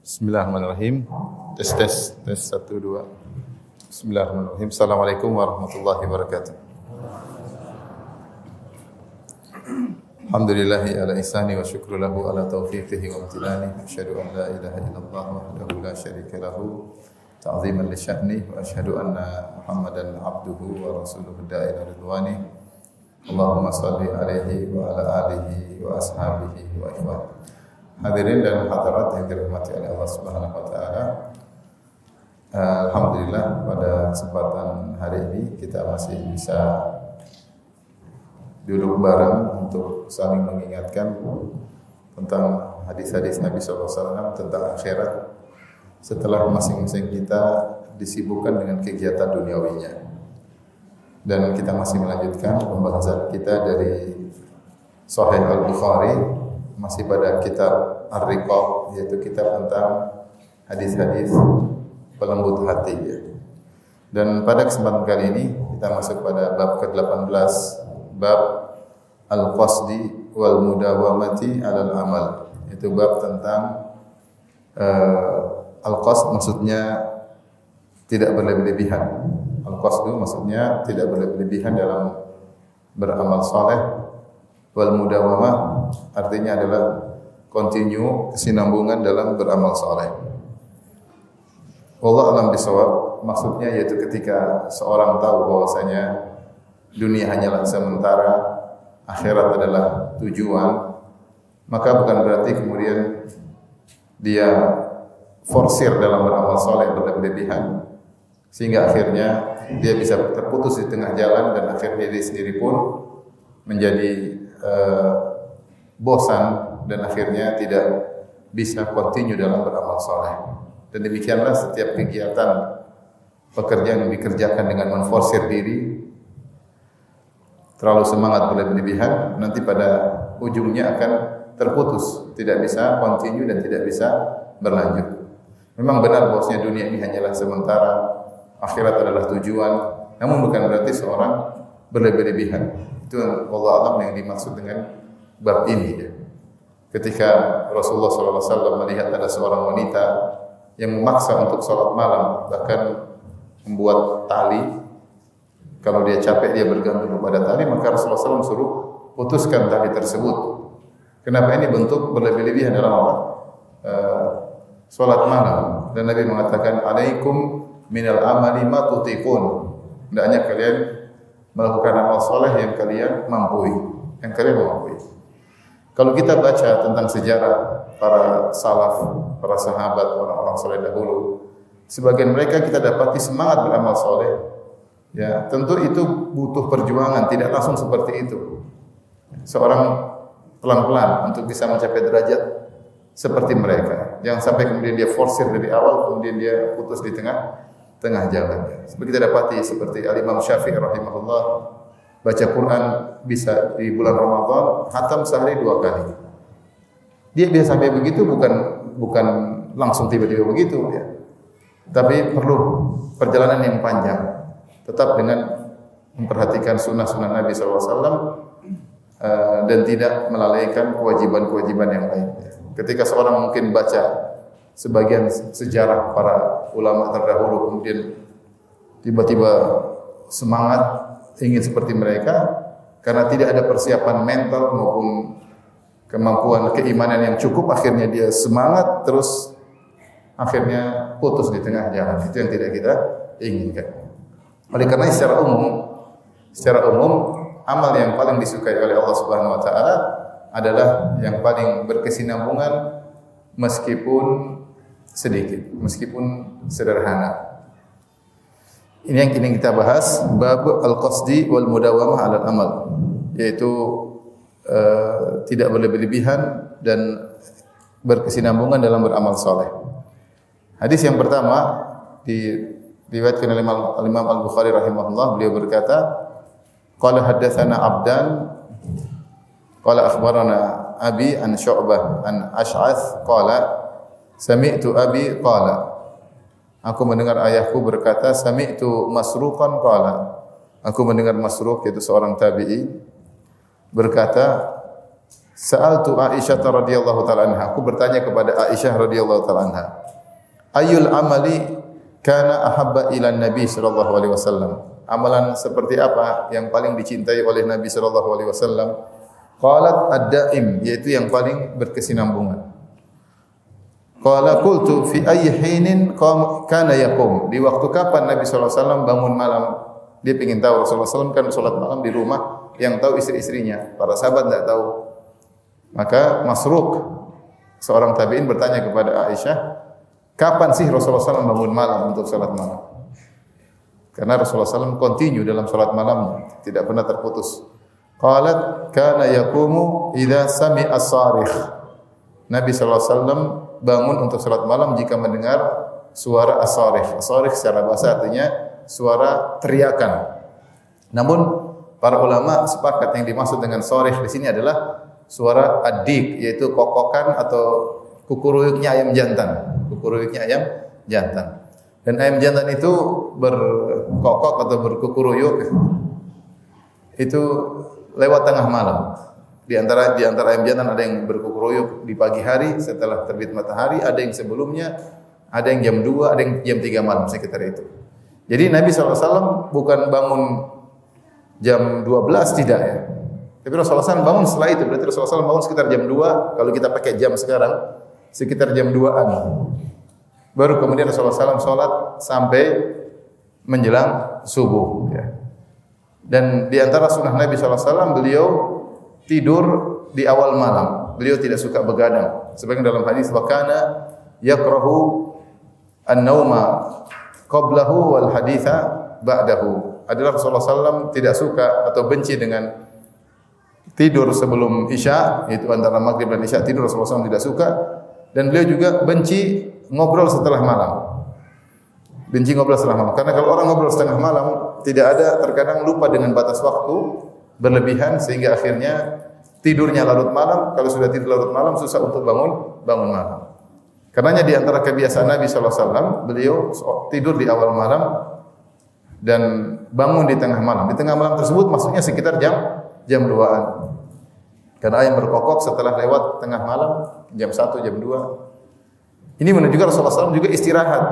Bismillahirrahmanirrahim. Tes 1 2. Bismillahirrahmanirrahim. Assalamualaikum warahmatullahi wabarakatuh. Alhamdulillahi ala ihsani wa syukru lahu ala taufiqihi wa amtinani. Asyhadu an la ilaha illallah wahdahu la syarika lahu ta'ziman li sya'ni wa asyhadu anna Muhammadan abduhu wa rasuluhu da'ila ridwani. Allahumma salli alaihi wa ala alihi wa ashabihi wa ikhwan. Hadirin dan hadirat yang dirahmati oleh Allah Subhanahu wa taala. Alhamdulillah pada kesempatan hari ini kita masih bisa duduk bareng untuk saling mengingatkan tentang hadis-hadis Nabi SAW tentang akhirat setelah masing-masing kita disibukkan dengan kegiatan duniawinya. Dan kita masih melanjutkan pembahasan kita dari Sahih Al-Bukhari masih pada kitab Ar-Riqaq, yaitu kitab tentang hadis-hadis pelembut hati ya. Dan pada kesempatan kali ini kita masuk pada bab ke-18, bab Al-Qasdi wal Mudawamati 'alal amal. Itu bab tentang Al-Qasd maksudnya tidak berlebih-lebihan. Al-Qasdu maksudnya tidak berlebih-lebihan dalam beramal saleh. Wal Mudawamah artinya adalah continue, kesinambungan dalam beramal saleh. Wallahu a'lam bishawab, maksudnya yaitu ketika seorang tahu bahwasanya dunia hanyalah sementara, akhirat adalah tujuan, maka bukan berarti kemudian dia forsir dalam beramal saleh berlebihan sehingga akhirnya dia bisa terputus di tengah jalan dan akhirnya dia sendiri pun menjadi bosan dan akhirnya tidak bisa continue dalam beramal saleh. Dan demikianlah setiap kegiatan pekerjaan yang dikerjakan dengan menforsir diri, terlalu semangat berlebihan, nanti pada ujungnya akan terputus, tidak bisa continue dan tidak bisa berlanjut. Memang benar bahwasanya dunia ini hanyalah sementara, akhirat adalah tujuan, namun bukan berarti seorang berlebihan. Itu Allah alam yang dimaksud dengan bab ini ya. Ketika Rasulullah SAW melihat ada seorang wanita yang memaksa untuk sholat malam, bahkan membuat tali, kalau dia capek dia bergantung kepada tali, maka Rasulullah SAW suruh putuskan tali tersebut. Kenapa? Ini bentuk berlebih-lebihan dalam apa? Sholat malam. Dan Nabi mengatakan, alaikum minal amali ma tutiqun. Hendaknya kalian melakukan amal soleh yang kalian mampu. Kalau kita baca tentang sejarah para salaf, para sahabat, orang-orang soleh dahulu, sebagian mereka kita dapati semangat beramal soleh. Ya, tentu itu butuh perjuangan, tidak langsung seperti itu. Seorang pelan-pelan untuk bisa mencapai derajat seperti mereka. Jangan sampai kemudian dia forsir dari awal, kemudian dia putus di tengah jalan. Seperti kita dapati seperti Al-Imam Syafi'i rahimahullah, baca Quran bisa di bulan Ramadan khatam sehari 2 kali. Dia bisa sampai begitu bukan langsung tiba-tiba begitu ya. Tapi perlu perjalanan yang panjang. Tetap dengan memperhatikan sunnah-sunnah Nabi SAW dan tidak melalaikan kewajiban-kewajiban yang lain. Ketika seorang mungkin baca sebagian sejarah para ulama terdahulu kemudian tiba-tiba semangat ingin seperti mereka karena tidak ada persiapan mental maupun kemampuan keimanan yang cukup, akhirnya dia semangat terus akhirnya putus di tengah jalan. Itu yang tidak kita inginkan. Oleh karena secara umum amal yang paling disukai oleh Allah Subhanahu wa taala adalah yang paling berkesinambungan meskipun sedikit, meskipun sederhana. Ini yang kini kita bahas, bab al-qasdi wal mudawamah 'alal amal, yaitu tidak berlebihan dan berkesinambungan dalam beramal saleh. Hadis yang pertama diriwayatkan oleh Imam Al-Bukhari rahimahullah, beliau berkata, qala haddatsana Abdan qala akhbarana Abi an Syu'bah an Ash'ath qala sami'tu abi qala, aku mendengar ayahku berkata, sami'tu Masruqan qala, aku mendengar Masruq yaitu seorang tabi'i berkata, Sa'altu Aisyah radhiyallahu taala anha. Aku bertanya kepada Aisyah radhiyallahu taala anha. Ayyul amali kana ahabba ila Nabi sallallahu alaihi wasallam? Amalan seperti apa yang paling dicintai oleh Nabi sallallahu alaihi wasallam? Qalat ad-daim, yaitu yang paling berkesinambungan. Qala qultu fi ayyi hinin kana yaqum? Di waktu kapan Nabi sallallahu alaihi wasallam bangun malam? Dia ingin tahu. Rasulullah SAW kan salat malam di rumah, yang tahu istri-istrinya. Para sahabat tidak tahu. Maka Masruq, seorang tabi'in bertanya kepada Aisyah, kapan sih Rasulullah SAW bangun malam untuk salat malam? Karena Rasulullah SAW continue dalam salat malamnya, tidak pernah terputus. Qalat kana yaqumu idza sami'a as-sarikh. Nabi SAW bangun untuk salat malam jika mendengar suara as-sarikh. As-sarikh secara bahasa artinya suara teriakan. Namun para ulama sepakat yang dimaksud dengan sarikh di sini adalah suara ad-dik, yaitu kokokan atau kukuruyuknya ayam jantan. Kukuruyuknya ayam jantan. Dan ayam jantan itu berkokok atau berkukuruyuk itu lewat tengah malam. Di antara ayam jantan ada yang berkukuruyuk di pagi hari setelah terbit matahari, ada yang sebelumnya, ada yang jam 2, ada yang jam 3 malam sekitar itu. Jadi Nabi SAW bukan bangun jam 12, tidak ya. Tapi Rasulullah SAW bangun setelah itu. Berarti Rasulullah SAW bangun sekitar jam 2. Kalau kita pakai jam sekarang, sekitar jam 2-an. Baru kemudian Rasulullah SAW sholat sampai menjelang subuh. Ya. Dan di antara sunnah Nabi SAW, beliau tidur di awal malam. Beliau tidak suka begadang. Sebagian dalam hadis, wakana yakrahu an-nauma qablahu wal haditha ba'dahu. Adalah Rasulullah SAW tidak suka atau benci dengan tidur sebelum Isya, yaitu antara maghrib dan Isya tidur. Rasulullah SAW tidak suka. Dan beliau juga benci ngobrol setelah malam. Benci ngobrol setelah malam. Karena kalau orang ngobrol setengah malam, tidak ada, terkadang lupa dengan batas waktu, berlebihan sehingga akhirnya tidurnya larut malam. Kalau sudah tidur larut malam, susah untuk bangun malam. Karenanya di antara kebiasaan Nabi SAW, beliau tidur di awal malam dan bangun di tengah malam. Di tengah malam tersebut maksudnya sekitar jam 2-an. Karena ayam berkokok setelah lewat tengah malam, jam 1, jam 2. Ini menunjukkan Rasulullah SAW juga istirahat.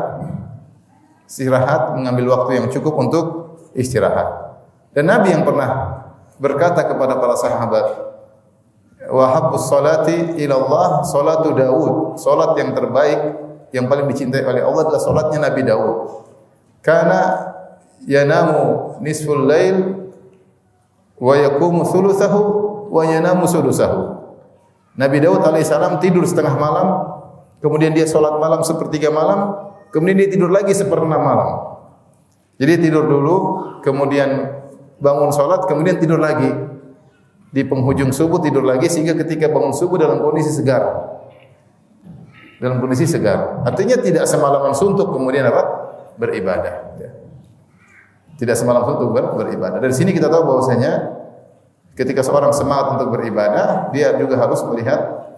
Istirahat, mengambil waktu yang cukup untuk istirahat. Dan Nabi yang pernah berkata kepada para sahabat, wa habbus salati ila Allah salatu Daud. Salat yang terbaik, yang paling dicintai oleh Allah adalah salatnya Nabi Daud. Karena yanamu nisful lail wa yaqumu thulutsahu wa yanamu sudusahu. Nabi Daud alaihissalam tidur setengah malam, kemudian dia salat malam sepertiga malam, kemudian dia tidur lagi seperempat malam. Jadi tidur dulu, kemudian bangun salat, kemudian tidur lagi. Di penghujung subuh tidur lagi, sehingga ketika bangun subuh dalam kondisi segar. Dalam kondisi segar. Artinya tidak semalaman suntuk kemudian apa? Beribadah. Tidak semalam suntuk beribadah. Dari sini kita tahu bahwasanya ketika seorang semangat untuk beribadah, dia juga harus melihat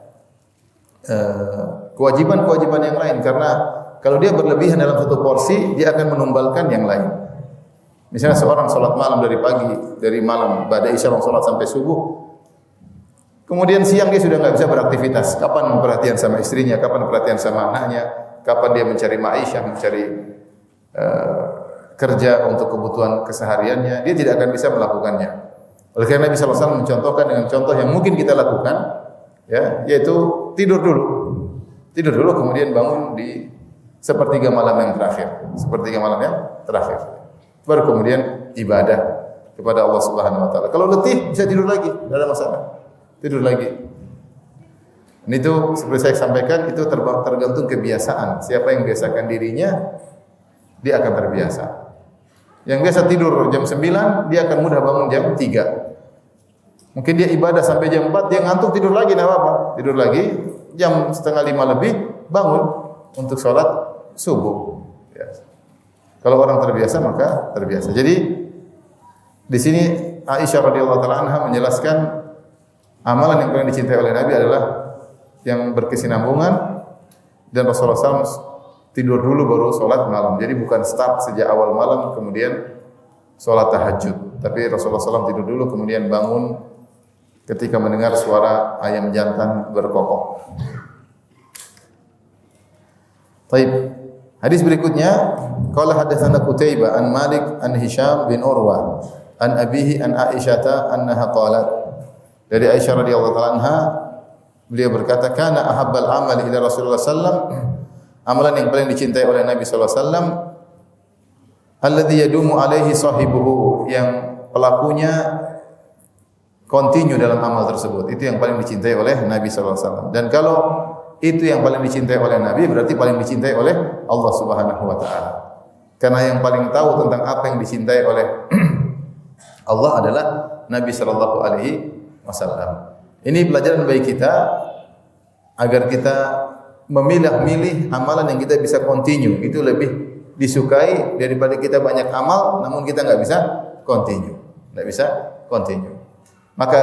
kewajiban-kewajiban yang lain. Karena kalau dia berlebihan dalam satu porsi, dia akan menumbalkan yang lain. Misalnya seorang sholat malam dari pagi, dari malam, pada isya sholat sampai subuh. Kemudian siang dia sudah nggak bisa beraktivitas. Kapan perhatian sama istrinya, kapan perhatian sama anaknya, kapan dia mencari ma'isyah, mencari kerja untuk kebutuhan kesehariannya, dia tidak akan bisa melakukannya. Oleh karena Nabi SAW mencontohkan dengan contoh yang mungkin kita lakukan, ya, yaitu tidur dulu, kemudian bangun di sepertiga malam yang terakhir, baru kemudian ibadah kepada Allah Subhanahu Wa Taala. Kalau letih bisa tidur lagi, tidak ada masalah, tidur lagi. Dan itu seperti saya sampaikan, itu tergantung kebiasaan. Siapa yang biasakan dirinya, dia akan terbiasa. Yang biasa tidur jam 9, dia akan mudah bangun jam 3. Mungkin dia ibadah sampai jam 4, dia ngantuk tidur lagi, enggak apa-apa. Tidur lagi, jam 4:30 lebih bangun untuk sholat subuh. Ya. Kalau orang terbiasa maka terbiasa. Jadi di sini Aisyah radhiyallahu taala anha menjelaskan amalan yang paling dicintai oleh Nabi adalah yang berkesinambungan, dan Rasulullah SAW tidur dulu baru sholat malam. Jadi bukan start sejak awal malam kemudian sholat tahajud. Tapi Rasulullah SAW tidur dulu kemudian bangun ketika mendengar suara ayam jantan berkokok. Baik. Hadis berikutnya, qala hadatsana Qutaibah an Malik an Hisham bin Urwah an abihi an Aisyah annaha qalat. Dari Aisyah radhiyallahu taala anha, beliau berkata, kana ahabbal amali ila Rasulullah sallam, amalan yang paling dicintai oleh Nabi sallallahu alaihi wasallam, alladzi yadumu alaihi sahibuhu, yang pelakunya continue dalam amal tersebut. Itu yang paling dicintai oleh Nabi sallallahu alaihi wasallam. Dan kalau itu yang paling dicintai oleh Nabi, berarti paling dicintai oleh Allah Subhanahu wa taala. Karena yang paling tahu tentang apa yang dicintai oleh Allah adalah Nabi sallallahu alaihi wasallam. Ini pelajaran bagi kita agar kita memilah-milih amalan yang kita bisa continue. Itu lebih disukai daripada kita banyak amal namun kita enggak bisa continue. Enggak bisa continue. Maka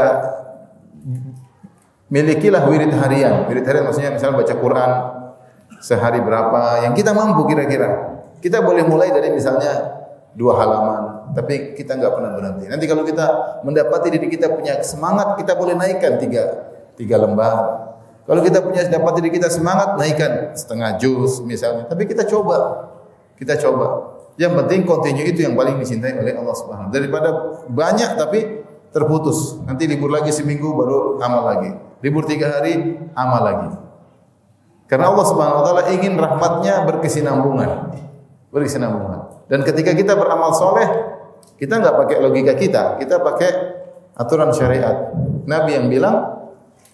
milikilah wirid harian. Wirid harian maksudnya misalnya baca Quran sehari berapa yang kita mampu kira-kira. Kita boleh mulai dari misalnya 2 halaman, tapi kita enggak pernah berhenti. Nanti kalau kita mendapati diri kita punya semangat, kita boleh naikkan 3 lembar. Kalau kita punya dapat diri kita semangat, naikkan setengah juz misalnya. Tapi kita coba. Yang penting continue, itu yang paling dicintai oleh Allah Subhanahu wa taala. Daripada banyak tapi terputus. Nanti libur lagi seminggu baru amal lagi. Libur 3 hari, amal lagi. Karena Allah Subhanahu wa taala ingin rahmatnya berkesinambungan. Dan ketika kita beramal soleh, kita enggak pakai logika kita pakai aturan syariat. Nabi yang bilang,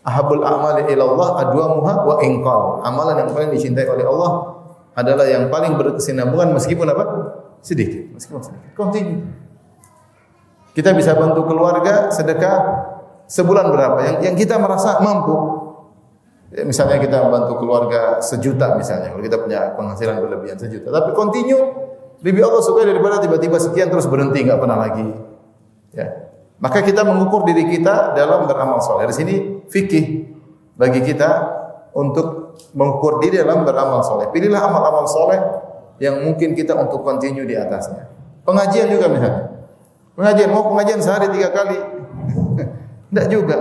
ahabul a'mali ilallah adwamuha wa inqal. Amalan yang paling dicintai oleh Allah adalah yang paling berkesinambungan meskipun apa? Sedikit. Continue. Kita bisa bantu keluarga sedekah sebulan berapa yang kita merasa mampu. Ya, misalnya kita bantu keluarga 1 juta misalnya, kalau kita punya penghasilan berlebihan 1 juta, tapi continue, lebih Allah suka daripada tiba-tiba sekian terus berhenti enggak pernah lagi. Ya. Maka kita mengukur diri kita dalam beramal saleh. Di sini fikih bagi kita untuk mengukur diri dalam beramal saleh. Pilihlah amal-amal saleh yang mungkin kita untuk continue di atasnya. Pengajian juga misalnya. Pengajian sehari 3 kali. Tidak juga.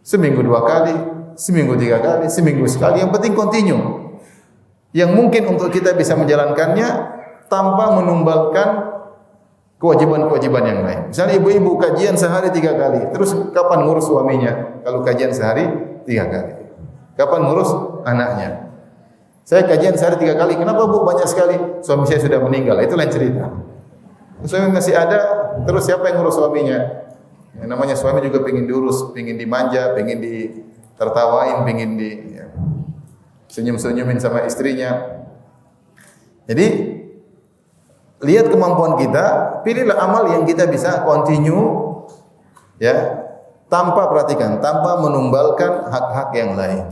Seminggu 2 kali, seminggu 3 kali, seminggu sekali. Yang penting continue. Yang mungkin untuk kita bisa menjalankannya tanpa menumbalkan kewajiban-kewajiban yang lain. Misalnya ibu-ibu kajian sehari 3 kali. Terus kapan ngurus suaminya? Kalau kajian sehari 3 kali. Kapan ngurus anaknya? Saya kajian sehari 3 kali. Kenapa Bu banyak sekali? Suami saya sudah meninggal. Itu lain cerita. Suami masih ada, terus siapa yang ngurus suaminya? Yang namanya suami juga pengen diurus, pengen dimanja, pengen ditertawain, pengen senyum-senyumin sama istrinya. Jadi lihat kemampuan kita, pilihlah amal yang kita bisa continue, ya, tanpa menumbalkan hak-hak yang lain.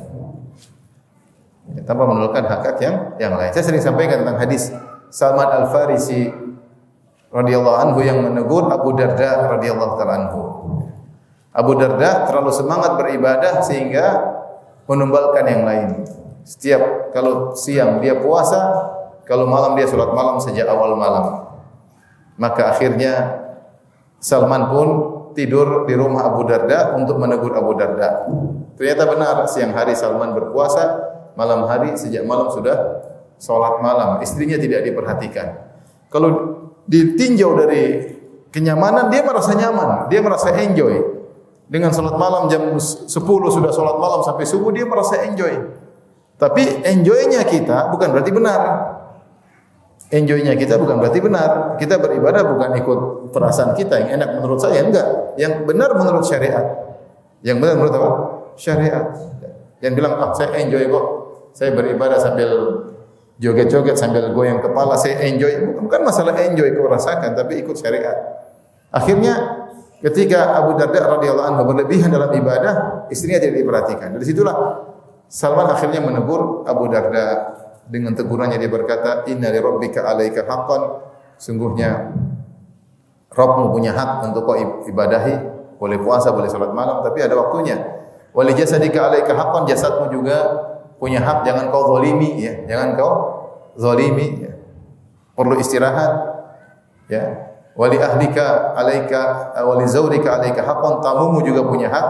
Tanpa menumbalkan hak-hak yang lain. Saya sering sampaikan tentang hadis Salman Al-Farisi radhiyallahu anhu yang menegur Abu Darda radhiyallahu taala anhu. Abu Darda terlalu semangat beribadah sehingga menumbalkan yang lain. Setiap kalau siang dia puasa, kalau malam dia salat malam sejak awal malam. Maka akhirnya Salman pun tidur di rumah Abu Darda untuk menegur Abu Darda. Ternyata benar, siang hari Salman berpuasa, malam hari sejak malam sudah salat malam. Istrinya tidak diperhatikan. Kalau ditinjau dari kenyamanan, dia merasa nyaman, dia merasa enjoy. Dengan salat malam jam 10 sudah salat malam sampai subuh, dia merasa enjoy. Tapi enjoynya kita bukan berarti benar. Enjoynya kita bukan berarti benar. Kita beribadah bukan ikut perasaan kita yang enak menurut saya, enggak. Yang benar menurut syariat. Yang benar menurut apa? Syariat. Yang bilang, saya enjoy kok. Saya beribadah sambil joget-joget sambil goyang kepala, saya enjoy. Bukan masalah enjoy kau rasakan, tapi ikut syariat. Akhirnya ketika Abu Darda radhiyallahu anhu berlebihan dalam ibadah, istrinya tidak diperhatikan. Dari situlah Salman akhirnya menegur Abu Darda. Dengan tegurannya dia berkata, inna li rabbika 'alaika haqqan, sungguhnya Rabbmu punya hak untuk kau ibadahi, boleh puasa, boleh salat malam, tapi ada waktunya. Wa li jasadika 'alaika haqqan, jasadmu juga punya hak, jangan kau zalimi, ya, jangan kau zalimi, ya. Perlu istirahat, ya. Wa li ahlika 'alaika wa li zawrika 'alaika haqqan, tamumu juga punya hak.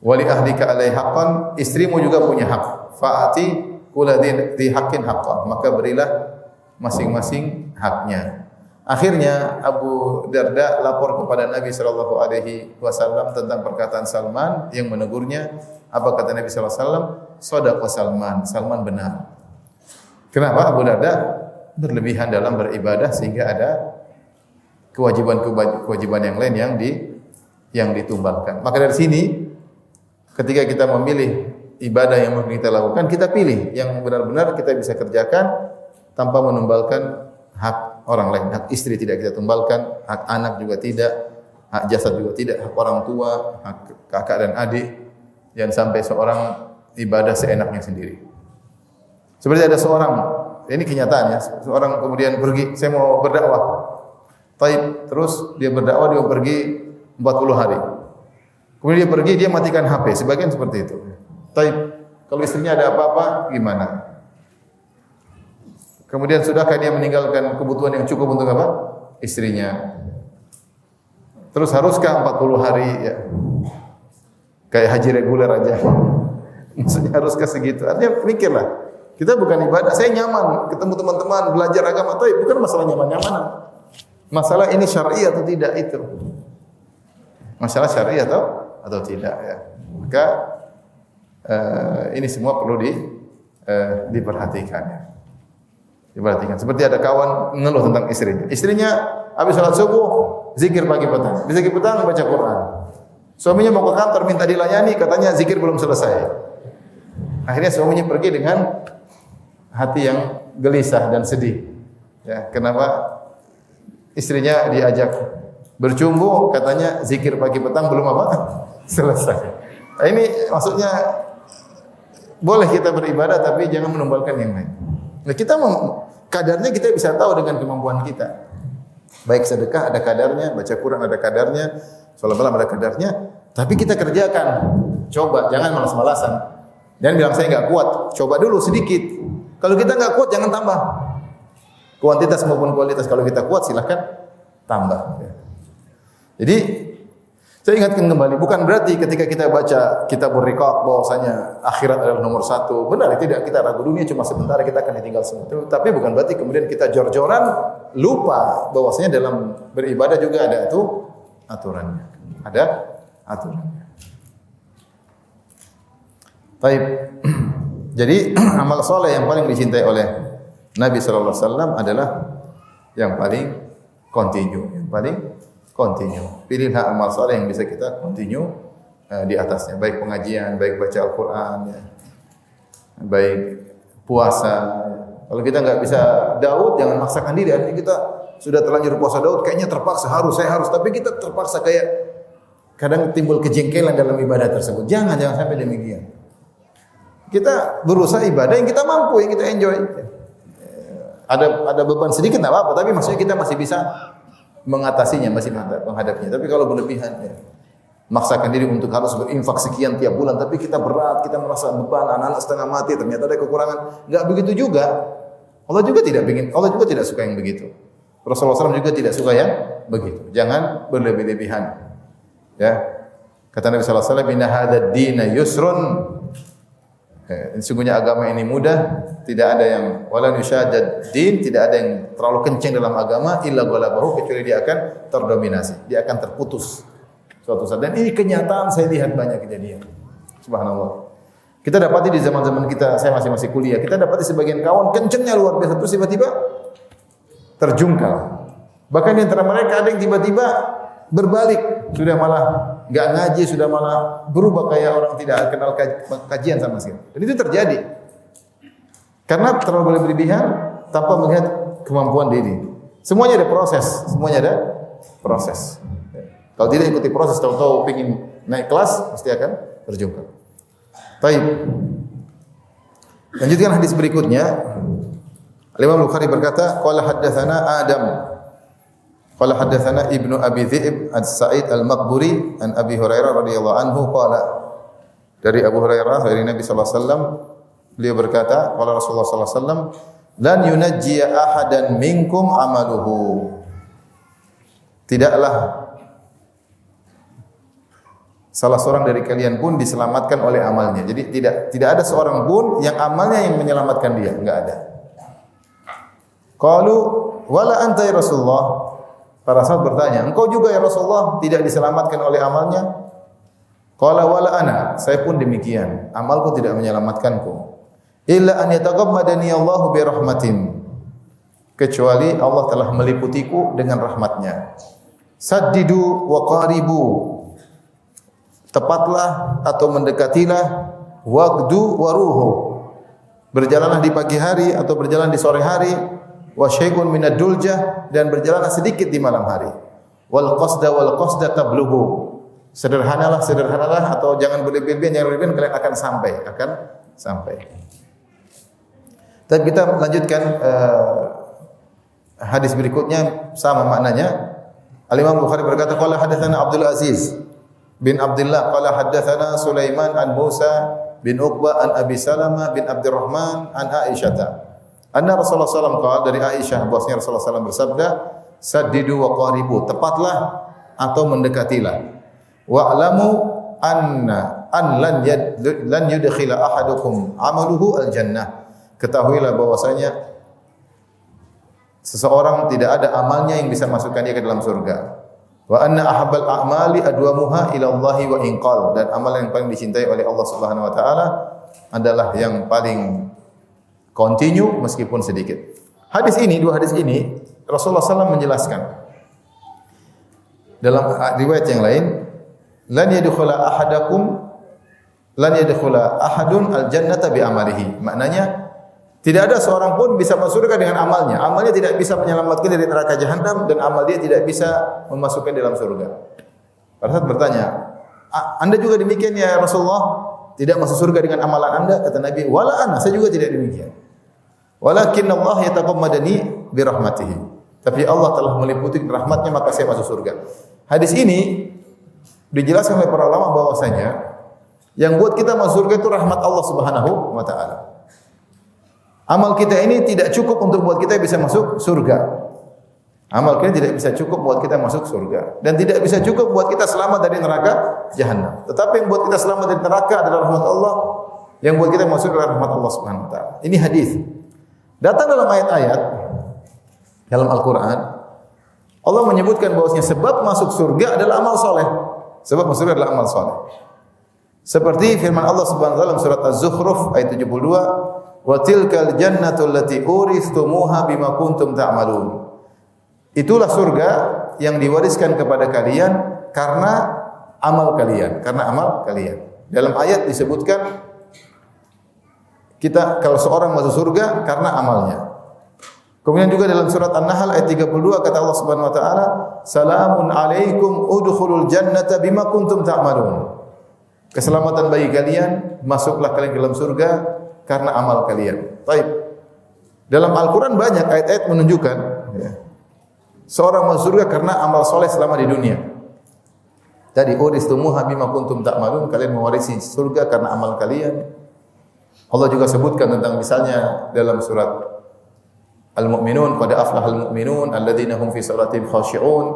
Wa li ahlika 'alai haqqan, istrimu juga punya hak. Fa'ati kulladzi haqqin haqqan, maka berilah masing-masing haknya. Akhirnya Abu Darda lapor kepada Nabi sallallahu alaihi wasallam tentang perkataan Salman yang menegurnya. Apa kata Nabi sallallahu alaihi wasallam? Shadaqa Salman, Salman benar. Kenapa? Abu Darda berlebihan dalam beribadah sehingga ada kewajiban yang lain yang ditumbalkan. Maka dari sini ketika kita memilih ibadah yang mungkin kita lakukan, kita pilih yang benar-benar kita bisa kerjakan tanpa menumbalkan hak orang lain. Hak istri tidak kita tumbalkan, hak anak juga tidak, hak jasad juga tidak, hak orang tua, hak kakak dan adik. Jangan sampai seorang ibadah seenaknya sendiri. Seperti ada seorang, ini kenyataannya, seorang kemudian pergi, saya mau berdakwah. Taib, terus dia berdakwah, dia pergi 40 hari. Kemudian dia pergi, dia matikan HP, sebagian seperti itu. Taib, kalau istrinya ada apa-apa, gimana? Kemudian sudahkah dia meninggalkan kebutuhan yang cukup untuk apa? Istrinya. Terus haruskah 40 hari ya? Kayak haji reguler aja. Maksudnya haruskah segitu? Artinya mikirlah. Kita bukan ibadah, saya nyaman ketemu teman-teman belajar agama, tapi bukan masalah nyaman-nyamanan. Masalah ini syar'i atau tidak itu. Masalah syar'i atau tidak ya. Maka ini semua perlu diperhatikan ya. Diperhatikan. Seperti ada kawan mengeluh tentang istrinya. Istrinya habis salat subuh zikir pagi petang. Zikir petang baca Quran. Suaminya mau ke kantor minta dilayani, katanya zikir belum selesai. Akhirnya suaminya pergi dengan hati yang gelisah dan sedih. Ya, kenapa istrinya diajak bercumbu, katanya zikir pagi petang belum apa? Selesai. Nah, ini maksudnya boleh kita beribadah tapi jangan menumbalkan yang lain. Nah, kadarnya kita bisa tahu dengan kemampuan kita. Baik sedekah ada kadarnya, baca Quran ada kadarnya, salat malam ada kadarnya, tapi kita kerjakan. Coba, jangan malas-malasan. Jangan bilang saya enggak kuat, coba dulu sedikit. Kalau kita enggak kuat jangan tambah. Kuantitas maupun kualitas, kalau kita kuat silahkan tambah. Jadi saya ingatkan kembali, bukan berarti ketika kita baca Kitabur Riqaq bahwasanya akhirat adalah nomor satu. Benar, tidak, kita ragu dunia cuma sebentar, kita akan ditinggal semua. Tapi bukan berarti kemudian kita jor-joran lupa bahwasanya dalam beribadah juga ada aturannya. Ada aturannya. Baik. Jadi amal soleh yang paling dicintai oleh Nabi sallallahu alaihi wasallam adalah yang paling kontinu, yang paling kontinu. Pilihlah amal saleh yang bisa kita kontinu di atasnya, baik pengajian, baik baca Al-Qur'an, ya. Baik puasa. Kalau kita enggak bisa Daud, jangan maksakan diri. Artinya kita sudah terlanjur puasa Daud, kayaknya terpaksa saya harus, tapi kita terpaksa kayak kadang timbul kejengkelan dalam ibadah tersebut. Jangan sampai demikian. Kita berusaha ibadah yang kita mampu, yang kita enjoy. Ada beban sedikit enggak apa-apa, tapi maksudnya kita masih bisa mengatasinya, masih menghadapinya. Tapi kalau berlebihan, ya, maksakan diri untuk harus berinfak sekian tiap bulan, tapi kita berat, kita merasa beban, anak-anak setengah mati, ternyata ada kekurangan. Enggak begitu juga. Allah juga tidak suka yang begitu. Rasulullah SAW juga tidak suka yang begitu. Jangan berlebih-lebihan. Ya. Kata Nabi sallallahu alaihi wasallam, "Inna hadzal dina yusrun." Sesungguhnya agama ini mudah, tidak ada yang wala yushadad din, tidak ada yang terlalu kencang dalam agama illa ghalabahu, kecuali dia akan terdominasi, dia akan terputus suatu saat. Dan ini kenyataan, saya lihat banyak kejadian. Subhanallah. Kita dapati di zaman-zaman kita, saya masih kuliah, kita dapati sebagian kawan kencangnya luar biasa, terus tiba-tiba terjungkal. Bahkan di antara mereka ada yang tiba-tiba berbalik, sudah malah enggak ngaji, sudah malah berubah kayak orang tidak kenal kajian sama sekali. Dan itu terjadi karena terlalu berlebihan tanpa melihat kemampuan diri. Semuanya ada proses. Kalau tidak ikuti proses, tahu-tahu ingin naik kelas, pasti akan terjungkal. Baik. Lanjutkan hadis berikutnya. Imam Bukhari berkata, qala haddatsana Adam. Qala haddatsana Ibnu Abi Dhi'b As-Sa'id Al-Maqburi an Abi Hurairah radhiyallahu anhu qala, dari Abu Hurairah dari Nabi sallallahu alaihi wasallam, beliau berkata, qala Rasulullah sallallahu alaihi wasallam, lan yunajjiya ahadan minkum amaluhu. tidaklah salah seorang dari kalian pun diselamatkan oleh amalnya. Jadi tidak ada seorang pun yang amalnya yang menyelamatkan dia, enggak ada. Qalu wala anta ya Rasulullah. Para sahabat bertanya, engkau juga ya Rasulullah tidak diselamatkan oleh amalnya? Qala wala ana, saya pun demikian. Amalku tidak menyelamatkanku. Illa an yataghammadani Allahu bi rahmatin. Kecuali Allah telah meliputiku dengan rahmatnya. Saddidu wa qaribu. Tepatlah atau mendekatilah, waqdu wa ruhu. Berjalanlah di pagi hari atau berjalan di sore hari, wa syai'un minad duljah, dan berjalanlah sedikit di malam hari. Wal qasda tablughu. Sederhanalah atau jangan berlebihan kalian akan sampai. Tapi kita lanjutkan hadis berikutnya sama maknanya. Al-Imam Bukhari berkata qala hadatsana Abdul Aziz bin Abdullah qala hadatsana Sulaiman an Musa bin Uqbah an Abi Salamah bin Abdurrahman an Aisyah. Anna Rasulullah sallallahu alaihi wasallam dari Aisyah bahwasanya Rasulullah sallallahu bersabda, saddidu wa qaribu, tepatlah atau mendekatilah. Wa'lamu anna lan yudkhila ahadukum amaluhu al-jannah. Ketahuilah bahwasanya seseorang tidak ada amalnya yang bisa masukkan dia ke dalam surga. Wa anna ahabbal a'mali adwamuha ila Allahi wa inqal, dan amal yang paling dicintai oleh Allah Subhanahu wa taala adalah yang paling continue meskipun sedikit. Dua hadis ini Rasulullah SAW menjelaskan dalam riwayat yang lain, lan yadkhula ahadun al-jannata bi amalihi. Maknanya tidak ada seorang pun bisa masuk surga dengan amalnya. Amalnya tidak bisa menyelamatkan dari neraka jahanam dan amal dia tidak bisa memasukkan dalam surga. Para sahabat bertanya, Anda juga demikian ya Rasulullah? Tidak masuk surga dengan amalan Anda? Kata Nabi, wala ana, saya juga tidak demikian. Walakin Allah yataqammadani bi rahmatihi. Tapi Allah telah meliputi rahmatnya maka saya masuk surga. Hadis ini dijelaskan oleh para ulama bahwasanya yang buat kita masuk surga itu rahmat Allah Subhanahu wa taala. Amal kita ini tidak cukup untuk buat kita bisa masuk surga. Amal kita tidak bisa cukup buat kita masuk surga dan tidak bisa cukup buat kita selamat dari neraka jahanam. Tetapi yang buat kita selamat dari neraka adalah rahmat Allah. Yang buat kita masuk adalah rahmat Allah Subhanahu wa taala. Ini hadis. Datang dalam ayat-ayat dalam Al-Qur'an, Allah menyebutkan bahwasanya sebab masuk surga adalah amal soleh. Sebab masuk surga adalah amal soleh. Seperti firman Allah Subhanahu wa taala dalam surat Az-Zukhruf ayat 72, "Wa tilkal jannatu allati uristumuha bima kuntum ta'malun." Itulah surga yang diwariskan kepada kalian karena amal kalian, Dalam ayat disebutkan kalau seorang masuk surga karena amalnya. Kemudian juga dalam surat An-Nahl ayat 32 kata Allah Subhanahu wa taala, "Salamun alaikum udkhulul jannata bima kuntum ta'malun." Keselamatan bagi kalian, masuklah kalian ke dalam surga karena amal kalian. Baik. Dalam Al-Qur'an banyak ayat-ayat menunjukkan seorang masuk surga karena amal soleh selama di dunia. Tadi uristumuha bima kuntum ta'malun, kalian mewarisi surga karena amal kalian. Allah juga sebutkan tentang misalnya dalam surat Al-Mu'minun, qad aflahal mu'minun alladzina hum fi salatihim khashi'un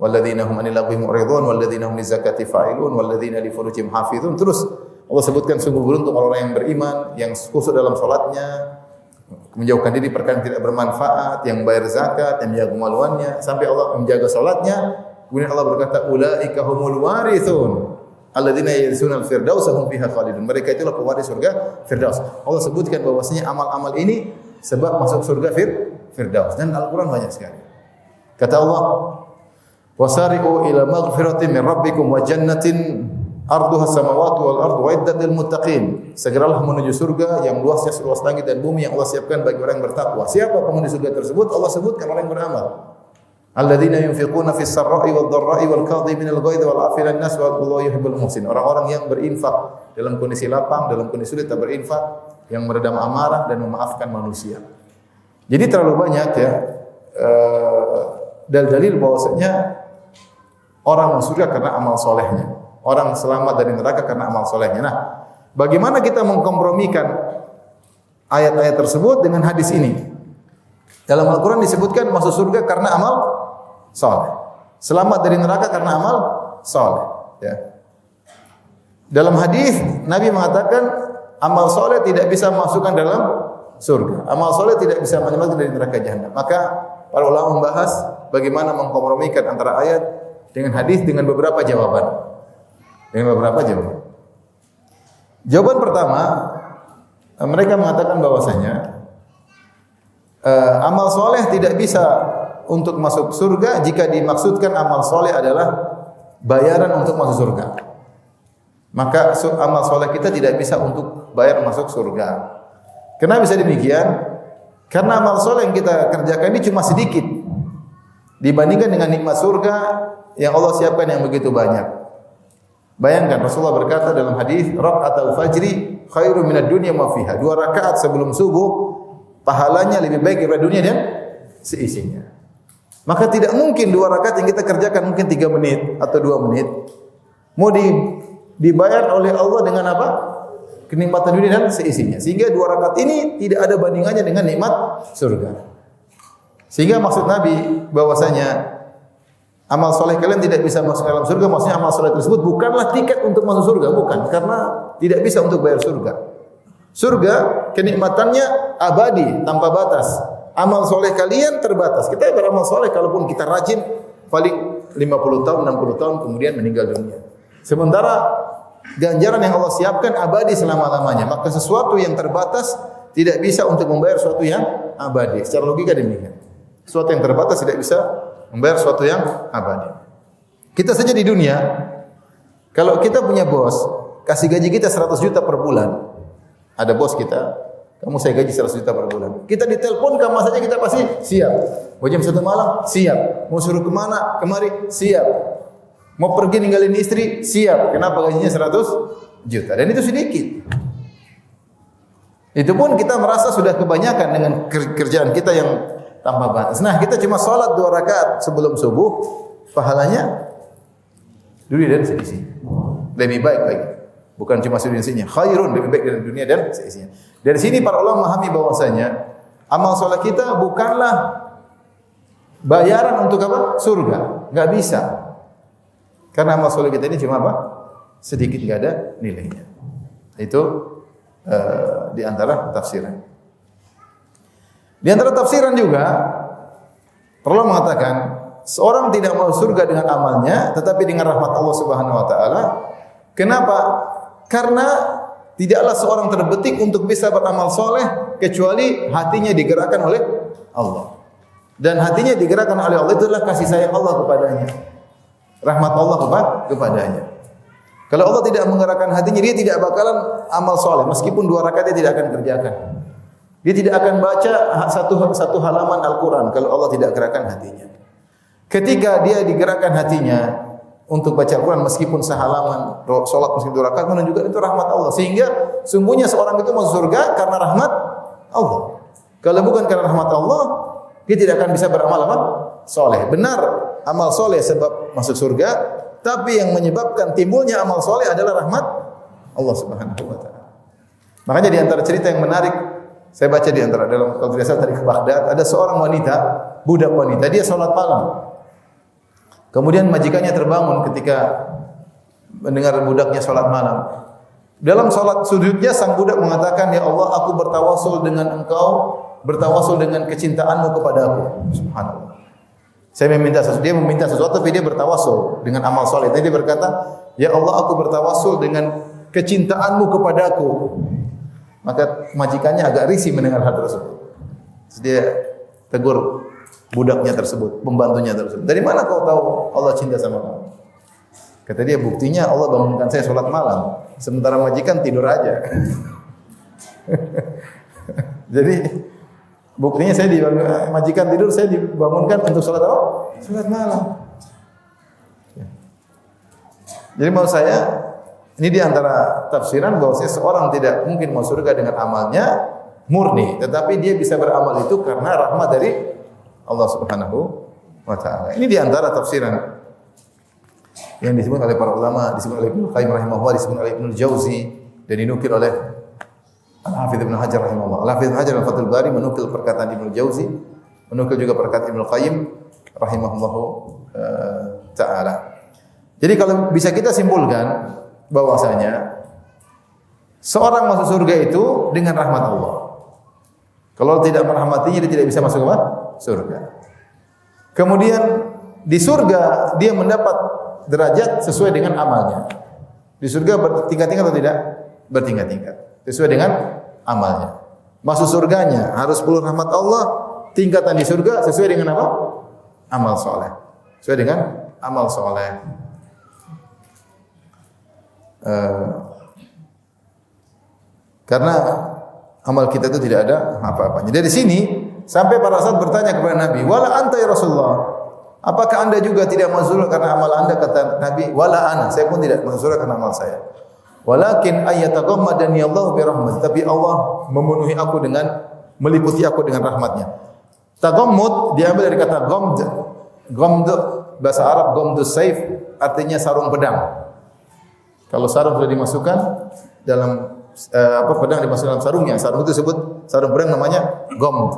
walladzina hum 'anil lagwi mu'ridun walladzina hum lizakati fa'ilun walladzina li furujihim hafizun. Terus Allah sebutkan sungguh beruntung orang yang beriman, yang khusyuk dalam salatnya, menjauhkan diri perkara yang tidak bermanfaat, yang bayar zakat, yang menjaga kemaluannya, sampai Allah menjaga salatnya. Kemudian Allah berkata, ulaika humul warithun alladzina yarisuna al-firdaus hum fiha khalidun. Mereka itulah pewaris surga Firdaus. Allah sebutkan bahwasanya amal-amal ini sebab masuk surga Firdaus, dan Al-Qur'an banyak sekali. Kata Allah, "Wasari'u ila maghfiratin min rabbikum wa jannatin arduha samawati wal ardu uiddat lil muttaqin." Segeralah menuju surga yang luasnya seluas langit dan bumi yang Allah siapkan bagi orang yang bertakwa. Siapa penghuni surga tersebut? Allah sebutkan orang yang beramal. Alladzina yunfiquna fis sarra'i wad dharra'i wal kadhiminal ghaidha wal 'afina an-nas wallahu yuhibbul muhsin. Orang-orang yang berinfak dalam kondisi lapang, dalam kondisi sulit tak berinfak, yang meredam amarah dan memaafkan manusia. Jadi terlalu banyak dalil bahwasanya orang masuk surga karena amal solehnya. Orang selamat dari neraka karena amal solehnya. Nah, bagaimana kita mengkompromikan ayat-ayat tersebut dengan hadis ini? Dalam Al-Quran disebutkan masuk surga karena amal soleh. Selamat dari neraka karena amal soleh. Ya. Dalam hadis Nabi mengatakan amal soleh tidak bisa masukkan dalam surga. Amal soleh tidak bisa menyelamatkan dari neraka jahanam. Maka para ulama membahas bagaimana mengkompromikan antara ayat dengan hadis dengan beberapa jawaban. Jawaban pertama, mereka mengatakan bahwasanya amal soleh tidak bisa untuk masuk surga jika dimaksudkan amal soleh adalah bayaran untuk masuk surga. Maka amal soleh kita tidak bisa untuk bayar masuk surga. Kenapa bisa demikian? Karena amal soleh yang kita kerjakan ini cuma sedikit dibandingkan dengan nikmat surga yang Allah siapkan yang begitu banyak. Bayangkan Rasulullah berkata dalam hadis, "Raka'atul fajri khairu minad dunya ma fiha." 2 rakaat sebelum subuh pahalanya lebih baik daripada dunia dan seisinya. Maka tidak mungkin 2 rakaat yang kita kerjakan mungkin 3 menit atau 2 menit mau dibayar oleh Allah dengan apa? Kenikmatan dunia dan seisinya. Sehingga 2 rakaat ini tidak ada bandingannya dengan nikmat surga. Sehingga maksud Nabi bahwasanya amal soleh kalian tidak bisa masuk dalam surga, maksudnya amal soleh tersebut bukanlah tiket untuk masuk surga, bukan, karena tidak bisa untuk bayar surga. Surga kenikmatannya abadi tanpa batas. Amal soleh kalian terbatas. Kita beramal soleh kalaupun kita rajin paling 50 tahun, 60 tahun kemudian meninggal dunia. Sementara ganjaran yang Allah siapkan abadi selama-lamanya. Maka sesuatu yang terbatas tidak bisa untuk membayar sesuatu yang abadi. Secara logika demikian. Sesuatu yang terbatas tidak bisa membayar sesuatu yang abadi. Kita saja di dunia, kalau kita punya bos, kasih gaji kita 100 juta per bulan. Ada bos kita, kamu saya gaji 100 juta per bulan. Kita ditelepon kamu saja kita pasti siap. Mau jam 1 malam, siap. Mau suruh kemana, kemari, siap. Mau pergi ninggalin istri, siap. Kenapa gajinya 100 juta? Dan itu sedikit. Itu pun kita merasa sudah kebanyakan dengan kerjaan kita yang tanpa batas. Nah, kita cuma sholat 2 rakaat sebelum subuh, pahalanya dunia dan seisinya. Lebih baik lagi. Bukan cuma seisinya, khairun, lebih baik dari dunia dan seisinya. Dari sini para ulama memahami bahwasanya amal sholat kita bukanlah bayaran untuk apa? Surga. Enggak bisa. Karena amal sholat kita ini cuma apa? Sedikit, enggak ada nilainya. Itu di antara tafsiran. Di antara tafsiran juga perlu mengatakan seorang tidak mau surga dengan amalnya, tetapi dengan rahmat Allah Subhanahu wa taala. Kenapa? Karena tidaklah seorang terbetik untuk bisa beramal soleh kecuali hatinya digerakkan oleh Allah. Dan hatinya digerakkan oleh Allah itu adalah kasih sayang Allah kepadanya. Rahmat Allah kepadanya. Kalau Allah tidak menggerakkan hatinya, dia tidak bakalan amal soleh. Meskipun 2 rakaat dia tidak akan kerjakan. Dia tidak akan baca satu halaman Al-Quran kalau Allah tidak gerakkan hatinya. Ketika dia digerakkan hatinya untuk baca Al-Quran meskipun sehalaman, sholat meskipun 2 rakaat, menunjukkan itu rahmat Allah. Sehingga sungguhnya seorang itu masuk surga karena rahmat Allah. Kalau bukan karena rahmat Allah, dia tidak akan bisa beramal apa? Soleh. Benar, amal soleh sebab masuk surga, tapi yang menyebabkan timbulnya amal soleh adalah rahmat Allah Subhanahu wa taala. Makanya di antara cerita yang menarik, saya baca di antara dalam kalau tidak salah dari Baghdad, ada seorang wanita, budak wanita, dia salat malam. Kemudian majikannya terbangun ketika mendengar budaknya salat malam. Dalam salat sujudnya sang budak mengatakan, "Ya Allah, aku bertawasul dengan Engkau, bertawasul dengan kecintaanmu kepadaku." Subhanallah. Dia meminta sesuatu tapi dia bertawasul dengan amal soleh. Jadi dia berkata, "Ya Allah, aku bertawasul dengan kecintaanmu kepadaku." Maka majikannya agak risih mendengar hal tersebut. Terus dia tegur budaknya tersebut, pembantunya tersebut. "Dari mana kau tahu Allah cinta sama kamu?" Kata dia, "Buktinya Allah bangunkan saya sholat malam, sementara majikan tidur aja." Jadi buktinya saya majikan tidur, saya dibangunkan untuk sholat apa? Sholat malam. Jadi menurut saya ini di antara tafsiran bahwa seorang tidak mungkin masuk surga dengan amalnya murni, tetapi dia bisa beramal itu karena rahmat dari Allah Subhanahu wa taala. Ini di antara tafsiran yang disebut oleh para ulama, disebut oleh Ibnu Qayyim rahimahullah, disebut oleh Ibnu Jauzi dan dinukil oleh Al-Hafidz Ibnu Hajar rahimahullah. Al-Hafidz Ibnu Hajar Al-Fathul Bari menukil perkataan Ibnu Jauzi, menukil juga perkataan Ibnu Qayyim rahimahullah taala. Jadi kalau bisa kita simpulkan bahwasanya seorang masuk surga itu dengan rahmat Allah. Kalau tidak merahmatinya dia tidak bisa masuk apa? Surga. Kemudian di surga dia mendapat derajat sesuai dengan amalnya. Di surga bertingkat-tingkat atau tidak? Bertingkat-tingkat. Sesuai dengan amalnya. Masuk surganya harus penuh rahmat Allah. Tingkatan di surga sesuai dengan apa? Amal soleh. Sesuai dengan amal soleh. Karena amal kita itu tidak ada apa-apanya. Dari sini sampai para sahabat bertanya kepada Nabi, "Wala anta ya Rasulullah? Apakah Anda juga tidak masuk surga karena amal Anda?" Kata Nabi, "Wala ana, saya pun tidak masuk surga karena amal saya. Walakin ayyataghammadani Allah bi rahmat." Tapi Allah memenuhi aku dengan meliputi aku dengan rahmatnya. Taghammud diambil dari kata ghamd. Ghamd bahasa Arab ghamdus saif artinya sarung pedang. Kalau sarung sudah dimasukkan dalam pedang dimasukkan dalam sarungnya, sarung itu disebut sarung pedang namanya ghamd.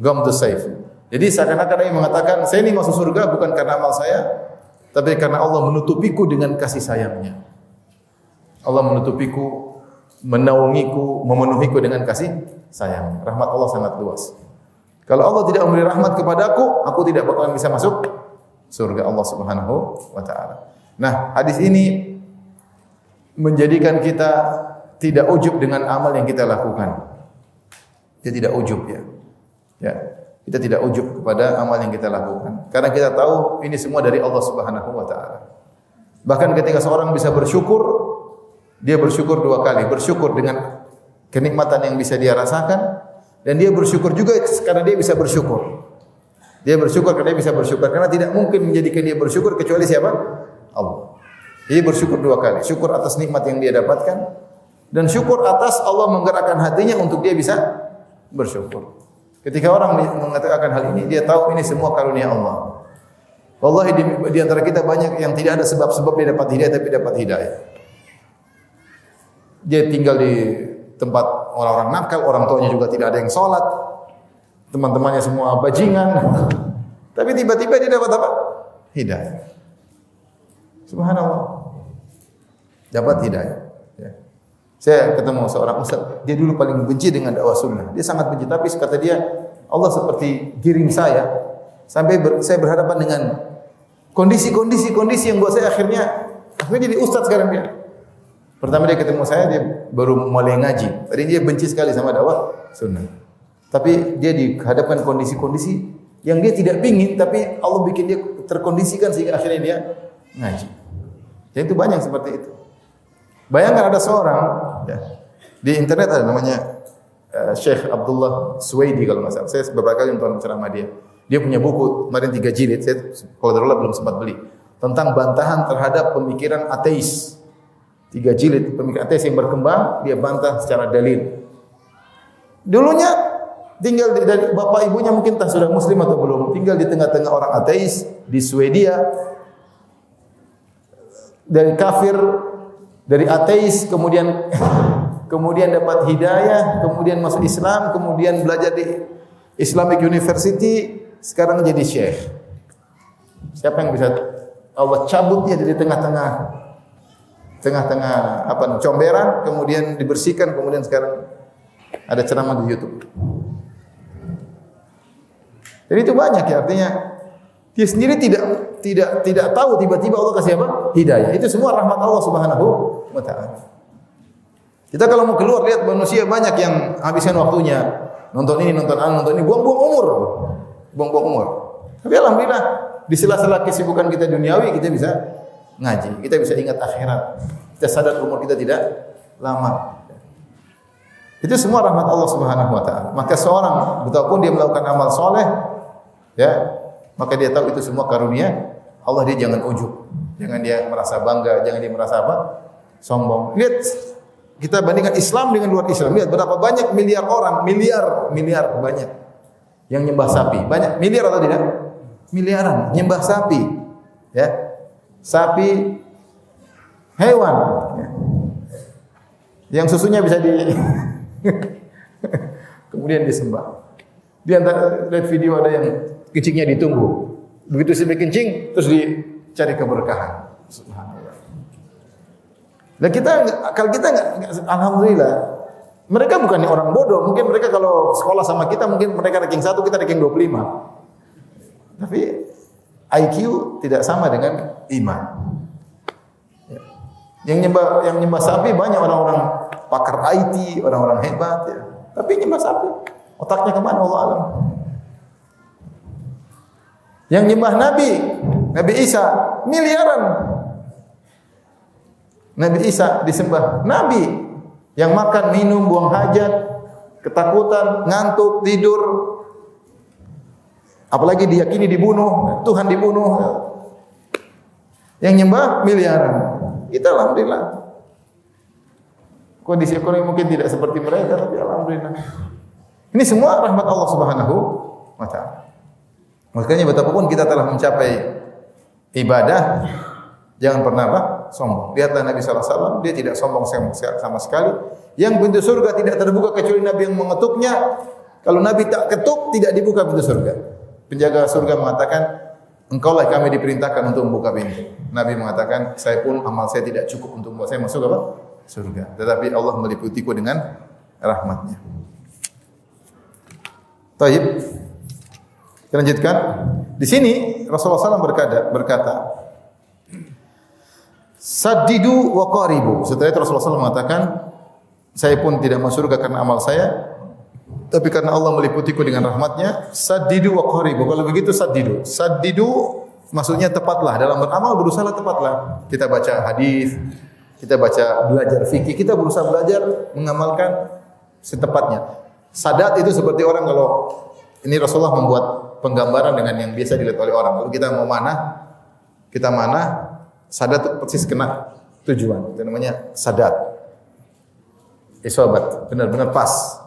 Ghamdus saif. Jadi seakan-akan Nabi mengatakan, saya ini masuk surga bukan karena amal saya, tapi karena Allah menutupiku dengan kasih sayangnya. Allah menutupiku, menaungiku, memenuhiku dengan kasih sayang. Rahmat Allah sangat luas. Kalau Allah tidak memberi rahmat kepadaku, aku tidak bakalan bisa masuk surga Allah Subhanahu wa taala. Nah, hadis ini menjadikan kita tidak ujub dengan amal yang kita lakukan. Dia tidak ujub ya. Ya. Kita tidak ujub kepada amal yang kita lakukan. Karena kita tahu ini semua dari Allah Subhanahu wa taala. Bahkan ketika seorang bisa bersyukur, dia bersyukur dua kali. Bersyukur dengan kenikmatan yang bisa dia rasakan, dan dia bersyukur juga karena dia bisa bersyukur. Dia bersyukur karena dia bisa bersyukur. Karena tidak mungkin menjadikan dia bersyukur kecuali siapa? Allah. Jadi bersyukur dua kali. Syukur atas nikmat yang dia dapatkan, dan syukur atas Allah menggerakkan hatinya untuk dia bisa bersyukur. Ketika orang mengatakan hal ini, dia tahu ini semua karunia Allah. Wallahi di antara kita banyak yang tidak ada sebab-sebab dia dapat hidayah, tapi dapat hidayah. Dia tinggal di tempat orang-orang nakal, orang tuanya juga tidak ada yang sholat, teman-temannya semua bajingan, tapi tiba-tiba dia dapat apa? Hidayah. Subhanallah, dapat hidayah. Ya. Saya ketemu seorang ustaz, dia dulu paling benci dengan dakwah sunnah. Dia sangat benci, tapi kata dia, Allah seperti giring saya, sampai saya berhadapan dengan kondisi-kondisi yang buat saya akhirnya jadi ustaz sekarang dia. Pertama dia ketemu saya, dia baru mulai ngaji. Tadi dia benci sekali sama dakwah sunnah. Tapi dia dihadapkan kondisi-kondisi yang dia tidak pingin, tapi Allah bikin dia terkondisikan sehingga akhirnya dia ngaji. Jadi itu banyak seperti itu. Bayangkan ada seorang ya, di internet ada namanya Syekh Abdullah Suwaidi kalau nggak salah. Saya beberapa kali nonton ceramah dia. Dia punya buku kemarin 3 jilid. Saya kalau darurat belum sempat beli tentang bantahan terhadap pemikiran ateis. 3 jilid pemikiran ateis yang berkembang, dia bantah secara dalil. Dulunya tinggal dari bapak ibunya mungkin tak sudah muslim atau belum, tinggal di tengah-tengah orang ateis di Swedia, dari kafir, dari ateis, kemudian dapat hidayah, kemudian masuk Islam, kemudian belajar di Islamic University, sekarang jadi syekh. Siapa yang bisa Allah cabut dia dari tengah-tengah comberan, kemudian dibersihkan, kemudian sekarang ada ceramah di YouTube. Jadi itu banyak ya, artinya dia sendiri tidak tahu, tiba-tiba Allah kasih apa? Hidayah. Itu semua rahmat Allah Subhanahu wa taala. Kita kalau mau keluar lihat manusia banyak yang habiskan waktunya nonton ini, nonton ini, buang-buang umur. Tapi alhamdulillah di sela-sela kesibukan kita duniawi kita bisa ngaji, kita bisa ingat akhirat. Kita sadar umur kita tidak lama. Itu semua rahmat Allah Subhanahu wa taala. Maka seorang betapapun dia melakukan amal soleh, ya, maka dia tahu itu semua karunia Allah. Dia jangan ujub, jangan dia merasa bangga, jangan dia merasa apa? Sombong. Lihat, kita bandingkan Islam dengan luar Islam. Lihat berapa banyak miliar orang, miliar banyak yang nyembah sapi. Banyak miliar atau tidak? Miliaran nyembah sapi. Ya. Sapi hewan ya. Yang susunya bisa kemudian disembah. Di antara lihat video ada yang kencingnya ditunggu. Begitu si kencing, terus dicari keberkahan. Subhanallah. Dan kalau kita nggak, alhamdulillah. Mereka bukan orang bodoh. Mungkin mereka kalau sekolah sama kita, mungkin mereka ranking 1, kita ranking 25. Tapi IQ tidak sama dengan iman. Yang nyembah sapi banyak orang-orang pakar IT, orang-orang hebat ya. Tapi nyembah sapi, otaknya kemana Allah alam. Yang nyembah Nabi Isa miliaran. Nabi Isa disembah. Nabi yang makan, minum, buang hajat, ketakutan, ngantuk, tidur. Apalagi diyakini dibunuh, Tuhan dibunuh. Yang nyembah miliaran. Kita alhamdulillah. Kondisi ekonomi mungkin tidak seperti mereka, tapi alhamdulillah. Ini semua rahmat Allah Subhanahu wa taala. Makanya betapapun kita telah mencapai ibadah, jangan pernah sombong. Lihatlah Nabi sallallahu alaihi wasallam, dia tidak sombong sama sekali. Yang pintu surga tidak terbuka kecuali Nabi yang mengetuknya. Kalau Nabi tak ketuk, tidak dibuka pintu surga. Penjaga surga mengatakan, engkaulah kami diperintahkan untuk membuka pintu. Nabi mengatakan, saya pun amal saya tidak cukup untuk membuat saya masuk surga. Tetapi Allah meliputiku dengan rahmatnya. Taib. Kita lanjutkan. Di sini Rasulullah SAW berkata, Saddidu wa qaribu. Setelah itu Rasulullah SAW mengatakan, saya pun tidak masuk surga karena amal saya, tapi karena Allah meliputiku dengan rahmatnya. Saddidu wa qaribu. Kalau begitu saddidu. Saddidu maksudnya tepatlah. Dalam beramal berusaha tepatlah. Kita baca hadis, kita baca belajar fikih, kita berusaha belajar mengamalkan setepatnya. Sadat itu seperti orang kalau ini Rasulullah membuat penggambaran dengan yang biasa dilihat oleh orang. Kalau kita mau kita mana, sadat itu persis kena tujuan. Itu namanya sadat. Isobat, benar-benar pas.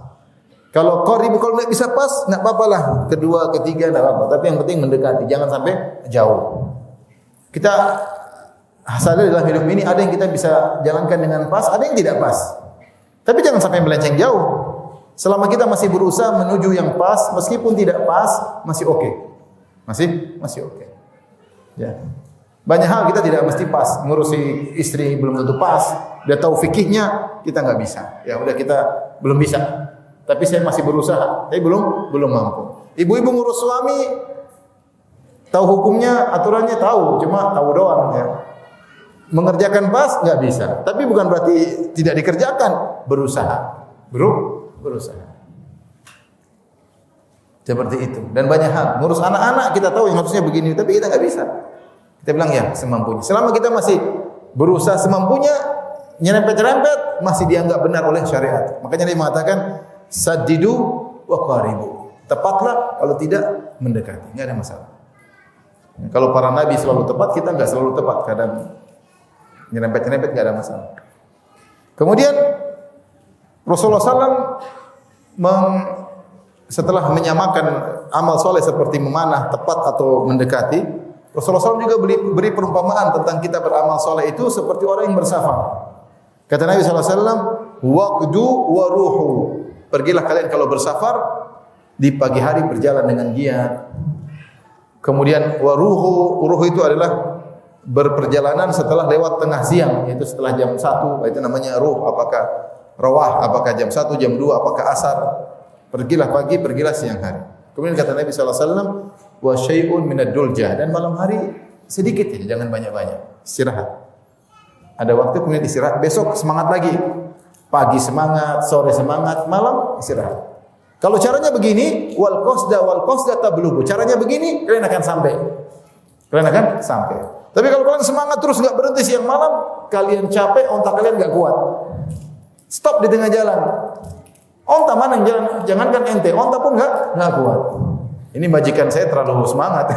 Kalau qaribu, kalau tidak bisa pas, tidak apa-apa lah. Kedua, ketiga, tidak apa-apa. Tapi yang penting mendekati, jangan sampai jauh. Kita sadar dalam hidup ini ada yang kita bisa jalankan dengan pas, ada yang tidak pas. Tapi jangan sampai melenceng jauh. Selama kita masih berusaha menuju yang pas, meskipun tidak pas, masih oke. Masih oke. Ya. Banyak hal kita tidak mesti pas. Ngurusi istri belum tentu pas. Dia tahu fikihnya, kita nggak bisa. Ya udah, kita belum bisa. Tapi saya masih berusaha. Tapi belum mampu. Ibu-ibu ngurus suami, tahu hukumnya, aturannya tahu, cuma tahu doang ya. Mengerjakan pas nggak bisa. Tapi bukan berarti tidak dikerjakan. Berusaha. Berusaha. Seperti itu. Dan banyak hal. Ngurus anak-anak kita tahu yang harusnya begini, tapi kita nggak bisa. Kita bilang ya semampunya. Selama kita masih berusaha semampunya, nyerempet-nyerempet, masih dianggap benar oleh syariat. Makanya dia mengatakan saddidu wa qaribu. Tepatlah, kalau tidak mendekati. Enggak ada masalah. Kalau para nabi selalu tepat, kita enggak selalu tepat. Kadang nyerempet-nyerempet enggak ada masalah. Kemudian Rasulullah SAW setelah menyamakan amal soleh seperti memanah, tepat atau mendekati, Rasulullah SAW juga beri perumpamaan tentang kita beramal soleh itu seperti orang yang bersafar. Kata Nabi SAW, waqdu wa ruhu. Pergilah kalian kalau bersafar, di pagi hari berjalan dengan giat. Kemudian wa ruhu itu adalah berperjalanan setelah lewat tengah siang, yaitu setelah jam 1, itu namanya ruh. Apakah rawah, apakah jam 1, jam 2, apakah asar. Pergilah pagi, pergilah siang hari. Kemudian kata Nabi SAW, wa syai'un minad duljah. Dan malam hari sedikit ya, jangan banyak-banyak. Istirahat. Ada waktu kemudian istirahat. Besok semangat lagi. Pagi semangat, sore semangat, malam istirahat. Kalau caranya begini, wal qasda tablughu. Caranya begini, kalian akan sampai. Tapi kalau kalian semangat terus enggak berhenti siang malam, kalian capek, onta kalian enggak kuat. Stop di tengah jalan. Onta mana yang jalan? Jangankan ente, onta pun enggak kuat. Ini majikan saya terlalu semangat.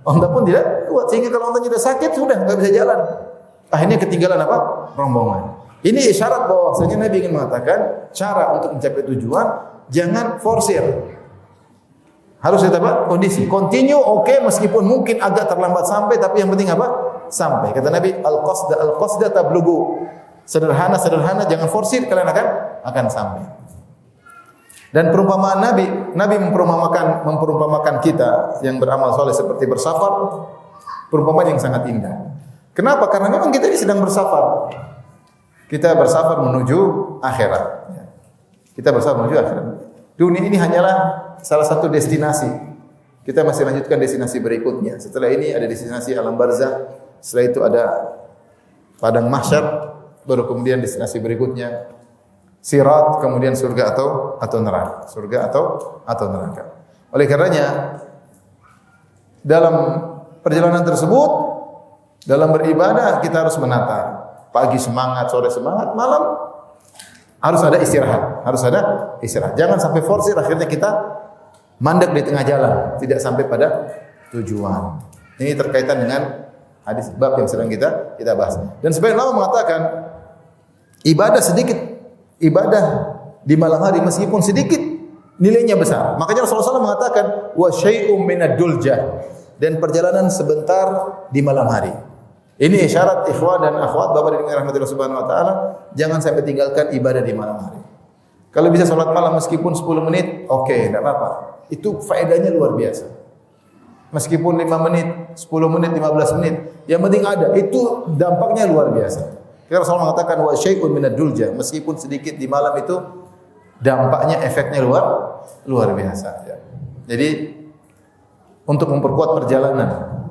Onta pun tidak kuat, sehingga kalau ontanya sudah sakit sudah enggak bisa jalan. Akhirnya ketinggalan apa? Rombongan. Ini isyarat bahwasanya Nabi ingin mengatakan cara untuk mencapai tujuan jangan forsir. Harus ada kondisi. Continue meskipun mungkin agak terlambat sampai, tapi yang penting apa? Sampai. Kata Nabi, al-qasda tablughu. Sederhana, jangan forsir, kalian akan sampai. Dan perumpamaan Nabi memperumpamakan kita yang beramal soleh seperti bersafar, perumpamaan yang sangat indah. Kenapa? Karena memang kita ini sedang bersafar. Kita bersafar menuju akhirat. Kita bersafar menuju akhirat. Dunia ini hanyalah salah satu destinasi. Kita masih lanjutkan destinasi berikutnya. Setelah ini ada destinasi alam barzakh. Setelah itu ada padang mahsyar. Baru kemudian destinasi berikutnya sirat, kemudian surga atau neraka. Surga atau neraka. Oleh karenanya dalam perjalanan tersebut, dalam beribadah kita harus menata. Pagi semangat, sore semangat, malam harus ada istirahat. Harus ada istirahat. Jangan sampai forsir akhirnya kita mandek di tengah jalan, tidak sampai pada tujuan. Ini terkaitan dengan hadis bab yang sedang kita bahas. Dan sebagian ulama mengatakan ibadah di malam hari meskipun sedikit nilainya besar. Makanya Rasulullah SAW mengatakan wa syai'um minad duljah, dan perjalanan sebentar di malam hari. Ini isyarat ikhwan dan akhwat Bapak dan Ibu rahmatillah subhanahu wa taala, jangan sampai tinggalkan ibadah di malam hari. Kalau bisa salat malam meskipun 10 menit, oke, tidak apa-apa. Itu faedahnya luar biasa. Meskipun 5 menit, 10 menit, 15 menit, yang penting ada. Itu dampaknya luar biasa. Karena Rasulullah mengatakan wa syai'un minad duljah, meskipun sedikit di malam itu dampaknya, efeknya luar biasa. Ya. Jadi untuk memperkuat perjalanan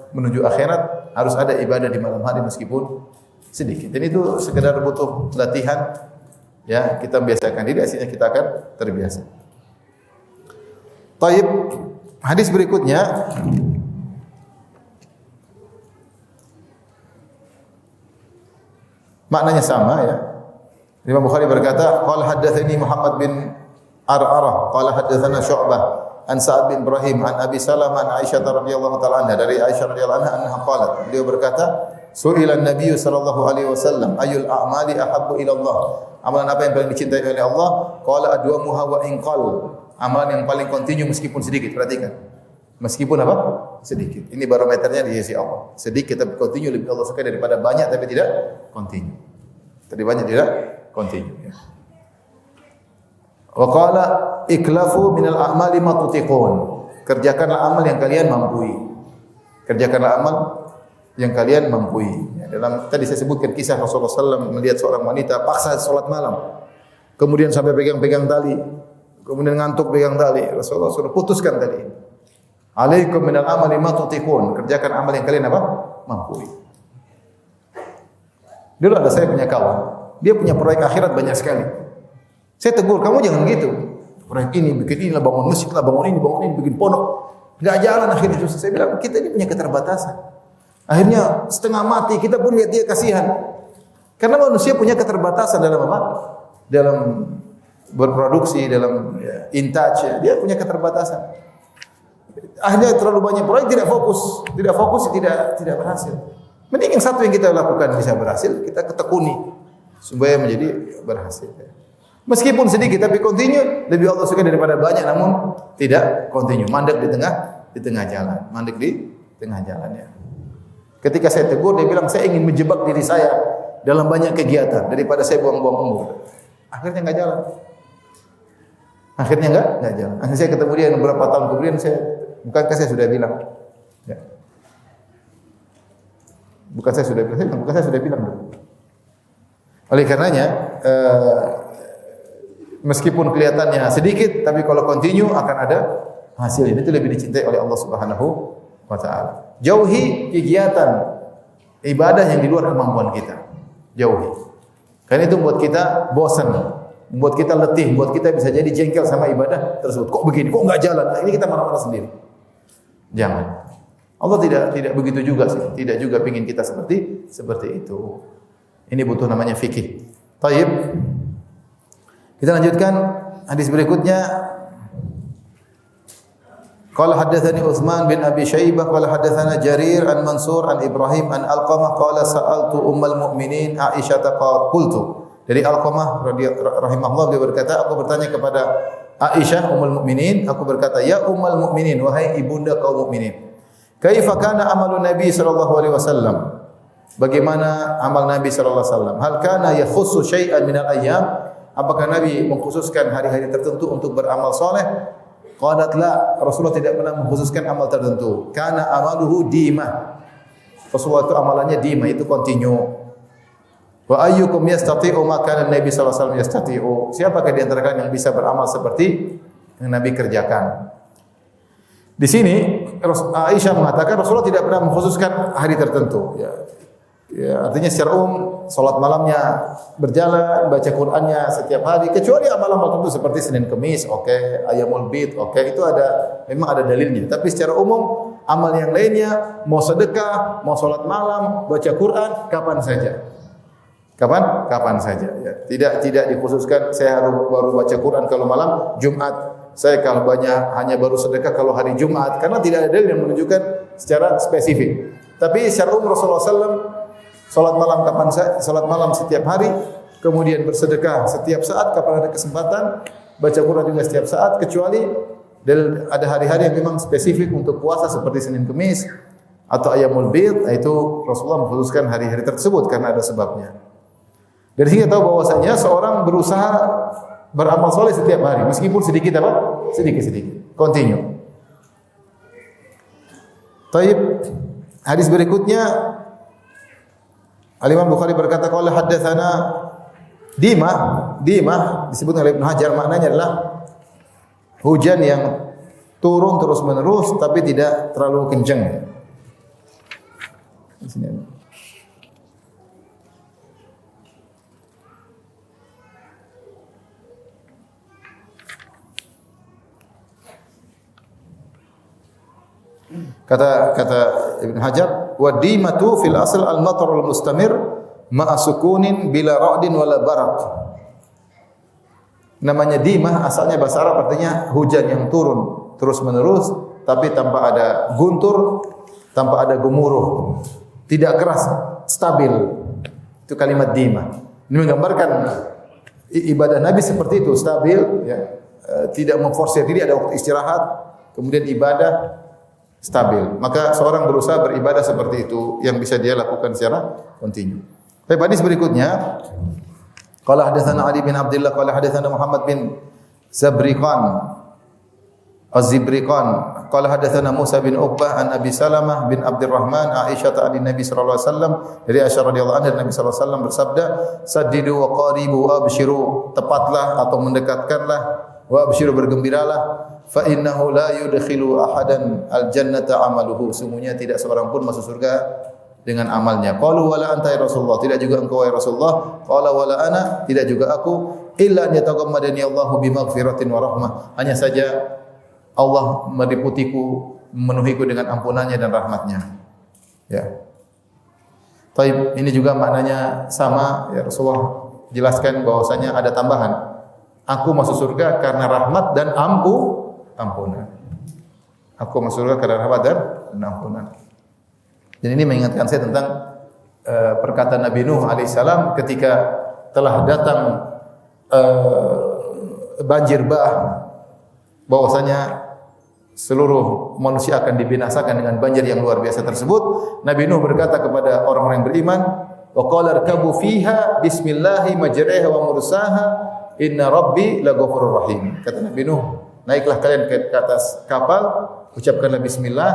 menuju akhirat harus ada ibadah di malam hari meskipun sedikit. Dan itu sekedar butuh latihan. Ya, kita biasakan diri, hasilnya kita akan terbiasa. Taib, hadis berikutnya maknanya sama ya. Imam Bukhari berkata, qala haddatsani Muhammad bin Ar'arah, qala haddatsana Syu'bah an Sa'ad bin Ibrahim an Abi Salamah an Aisyah radhiyallahu taala anha, dari Aisyah radhiyallahu anha anha qalat, beliau berkata, su'ila an-nabiy sallallahu alaihi wasallam ayyul a'mali ahabbu ila Allah, amalan apa yang paling dicintai oleh Allah? Qala adwamuha wa in qall, amalan yang paling kontinu meskipun sedikit. Perhatikan, meskipun apa? Sedikit. Ini barometernya di sisi Allah. Sedikit tapi kontinu lebih Allah suka daripada banyak tapi tidak kontinu. Tadi banyak tidak kontinu. Ya. Wa qala iklafu minal a'mali ma tutiqun, kerjakanlah amal yang kalian mampu. Kerjakanlah amal yang kalian mampu. Ya, dalam tadi saya sebutkan kisah Rasulullah SAW melihat seorang wanita paksa salat malam, kemudian sampai pegang-pegang tali, kemudian ngantuk pegang tali. Rasulullah suruh putuskan tali. Alaikum minal amali ma tutiqun, kerjakan amal yang kalian apa? Mampu. Dulu ada saya punya kawan, dia punya proyek akhirat banyak sekali. Saya tegur, kamu jangan gitu. Proyek ini, bikin inilah, bangun masjid lah, bangun ini, bikin pondok. Enggak jalan akhirnya. Saya bilang, kita ini punya keterbatasan. Akhirnya setengah mati, kita pun lihat dia kasihan. Karena manusia punya keterbatasan dalam apa? Dalam berproduksi, dalam intaj, dia punya keterbatasan. Akhirnya terlalu banyak proyek, tidak fokus, tidak berhasil. Mending yang satu yang kita lakukan bisa berhasil, kita ketekuni supaya menjadi berhasil. Meskipun sedikit tapi kontinu, lebih Allah suka daripada banyak namun tidak kontinu. Mandek di tengah jalan, mandek di tengah jalannya. Ketika saya tegur, dia bilang saya ingin menjebak diri saya dalam banyak kegiatan daripada saya buang-buang umur. Akhirnya enggak jalan. Akhirnya enggak jalan. Akhirnya saya ketemu dia beberapa tahun kemudian, bukankah saya sudah bilang? Ya. Bukan saya sudah bilang. Oleh karenanya, meskipun kelihatannya sedikit, tapi kalau kontinu akan ada hasil. Itu lebih dicintai oleh Allah Subhanahu wa taala. Jauhi kegiatan ibadah yang di luar kemampuan kita. Jauhi. Karena itu membuat kita bosan, membuat kita letih, membuat kita bisa jadi jengkel sama ibadah tersebut. Kok begini? Kok enggak jalan? Nah, ini kita marah-marah sendiri. Jangan. Allah tidak begitu juga sih. Tidak juga ingin kita seperti itu. Ini butuh namanya fikih. Taib. Kita lanjutkan hadis berikutnya. Qala haddatsani Utsman bin Abi Syaibah qala haddatsana Jarir an Mansur an Ibrahim an Alqamah qala sa'altu ummul mu'minin Aisyah qultu. Dari Alqamah rahimahullah dia berkata, aku bertanya kepada Aisyah ummul mu'minin, aku berkata, ya ummul mu'minin, wahai ibunda kaum mukminin, kaifa kana amalun Nabi sallallahu alaihi wasallam? Bagaimana amal Nabi sallallahu alaihi wasallam? Hal kana yakhussu syai'an minal ayyam? apakah Nabi mengkhususkan hari-hari tertentu untuk beramal soleh? Qalat la, Rasulullah tidak pernah mengkhususkan amal tertentu. Kana amaluhu dimah. Rasulullah itu amalannya dimah, itu continue. Wa ayyukum yastati'u ma kana Nabi sallallahu alaihi wasallam yastati'u. Siapakah di antara kalian yang bisa beramal seperti yang Nabi kerjakan? Di sini Aisyah mengatakan Rasulullah tidak pernah mengkhususkan hari tertentu. Ya, artinya secara umum salat malamnya berjalan, baca Qur'annya setiap hari kecuali amal-amal tertentu seperti Senin Kamis, Ayyamul Bid, itu memang ada dalilnya. Tapi secara umum amal yang lainnya, mau sedekah, mau salat malam, baca Qur'an kapan saja. Kapan saja ya. Tidak dikhususkan saya harus baru baca Quran kalau malam Jumat, saya kalau hanya baru sedekah kalau hari Jumat, karena tidak ada dalil yang menunjukkan secara spesifik. Tapi secara umum Rasulullah SAW salat malam salat malam setiap hari, kemudian bersedekah setiap saat kapan ada kesempatan, baca Quran juga setiap saat, kecuali ada hari-hari yang memang spesifik untuk puasa seperti Senin Kamis atau Ayyamul Bid, itu Rasulullah mengkhususkan hari-hari tersebut karena ada sebabnya. Dari sini kita tahu bahwasanya seorang berusaha beramal soleh setiap hari, meskipun sedikit sedikit, continue. Taib, hadis berikutnya Al-Imam Bukhari berkata qala haddatsana dimah disebut oleh Ibnu Hajar, maknanya adalah hujan yang turun terus-menerus tapi tidak terlalu kencang. Di sini. Kata Ibn Hajar, wa dimatu fil asl al matar al mustamir ma'a sukunin bila ra'din wala barak. Namanya dimah asalnya bahasa Arab artinya hujan yang turun terus menerus tapi tanpa ada guntur, tanpa ada gemuruh, tidak keras, stabil. Itu kalimat dimah. Ini menggambarkan ibadah Nabi seperti itu, stabil, ya, tidak memforsir diri, ada waktu istirahat, kemudian ibadah stabil. Maka seorang berusaha beribadah seperti itu yang bisa dia lakukan secara kontinu. Baik, hadis berikutnya qala hadatsana Ali bin Abdullah qala hadatsana Muhammad bin Zabriqan Az-Zibriqan qala hadatsana Musa bin Uqbah an Abi Salamah bin Abdurrahman Aisyah an Nabi sallallahu alaihi wasallam, dari Aisyah radhiyallahu anha Nabi sallallahu alaihi wasallam bersabda, saddidu wa qaribu wa abshiru, tepatlah atau mendekatkanlah, wa abshiru bergembiralah, fa innahu la yudkhilu ahadan al-jannata amaluhu, sungguhnya tidak seorang pun masuk surga dengan amalnya. Qalu wala anta ya Rasulullah, tidak juga engkau ya Rasulullah. Qala wala ana, tidak juga aku, illa an yataghammadani Allahu bi maghfiratin wa rahmah, hanya saja Allah meliputiku, memenuhiku dengan ampunannya dan rahmatnya. Ya. Taib, ini juga maknanya sama ya, Rasulullah jelaskan bahwasanya ada tambahan. Aku masuk surga karena rahmat dan ampunan. Aku masuk surga karena rahmat dan ampunan. Dan ini mengingatkan saya tentang perkataan Nabi Nuh alaihissalam ketika telah datang banjir bah, bahwasanya seluruh manusia akan dibinasakan dengan banjir yang luar biasa tersebut. Nabi Nuh berkata kepada orang-orang yang beriman, wa qala irkabu fiha bismillahi majraha wa mursaha inna rabbi laghafurur rahim. Kata Nabi Nuh, naiklah kalian ke atas kapal, ucapkanlah bismillah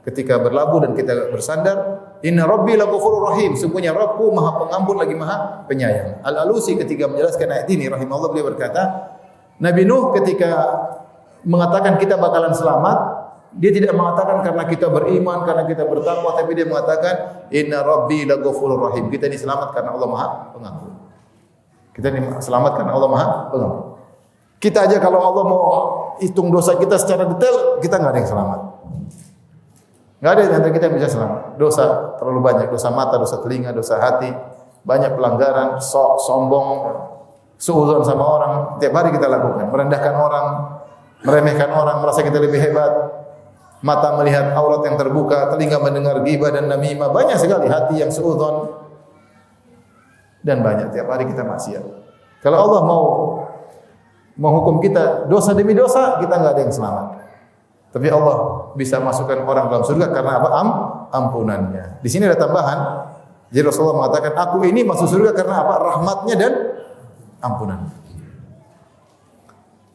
ketika berlabuh dan kita bersandar, inna rabbi laghafurur rahim, sungguhnya Rabbku Maha Pengampun lagi Maha Penyayang. Al-Alusi ketika menjelaskan ayat ini rahimahullah, beliau berkata, Nabi Nuh ketika mengatakan kita bakalan selamat, dia tidak mengatakan karena kita beriman, karena kita bertakwa, tapi dia mengatakan inna rabbi laghafurur rahim. Kita ini selamat karena Allah Maha Pengampun. Kita ini selamat karena Allah Maha Pengampun. Kita aja kalau Allah mau hitung dosa kita secara detail, kita enggak ada yang selamat. Enggak ada yang antara kita yang bisa selamat. Dosa terlalu banyak, dosa mata, dosa telinga, dosa hati, banyak pelanggaran, sombong, suudzon sama orang, tiap hari kita lakukan, merendahkan orang, meremehkan orang, merasa kita lebih hebat, mata melihat aurat yang terbuka, telinga mendengar ghibah dan namimah, banyak sekali, hati yang suudzon, dan banyak, tiap hari kita maksiat. Kalau Allah mau menghukum kita dosa demi dosa, kita enggak ada yang selamat. Tapi Allah bisa masukkan orang dalam surga karena apa? Ampunannya. Di sini ada tambahan. Jadi Rasulullah mengatakan, aku ini masuk surga karena apa? Rahmatnya dan ampunan.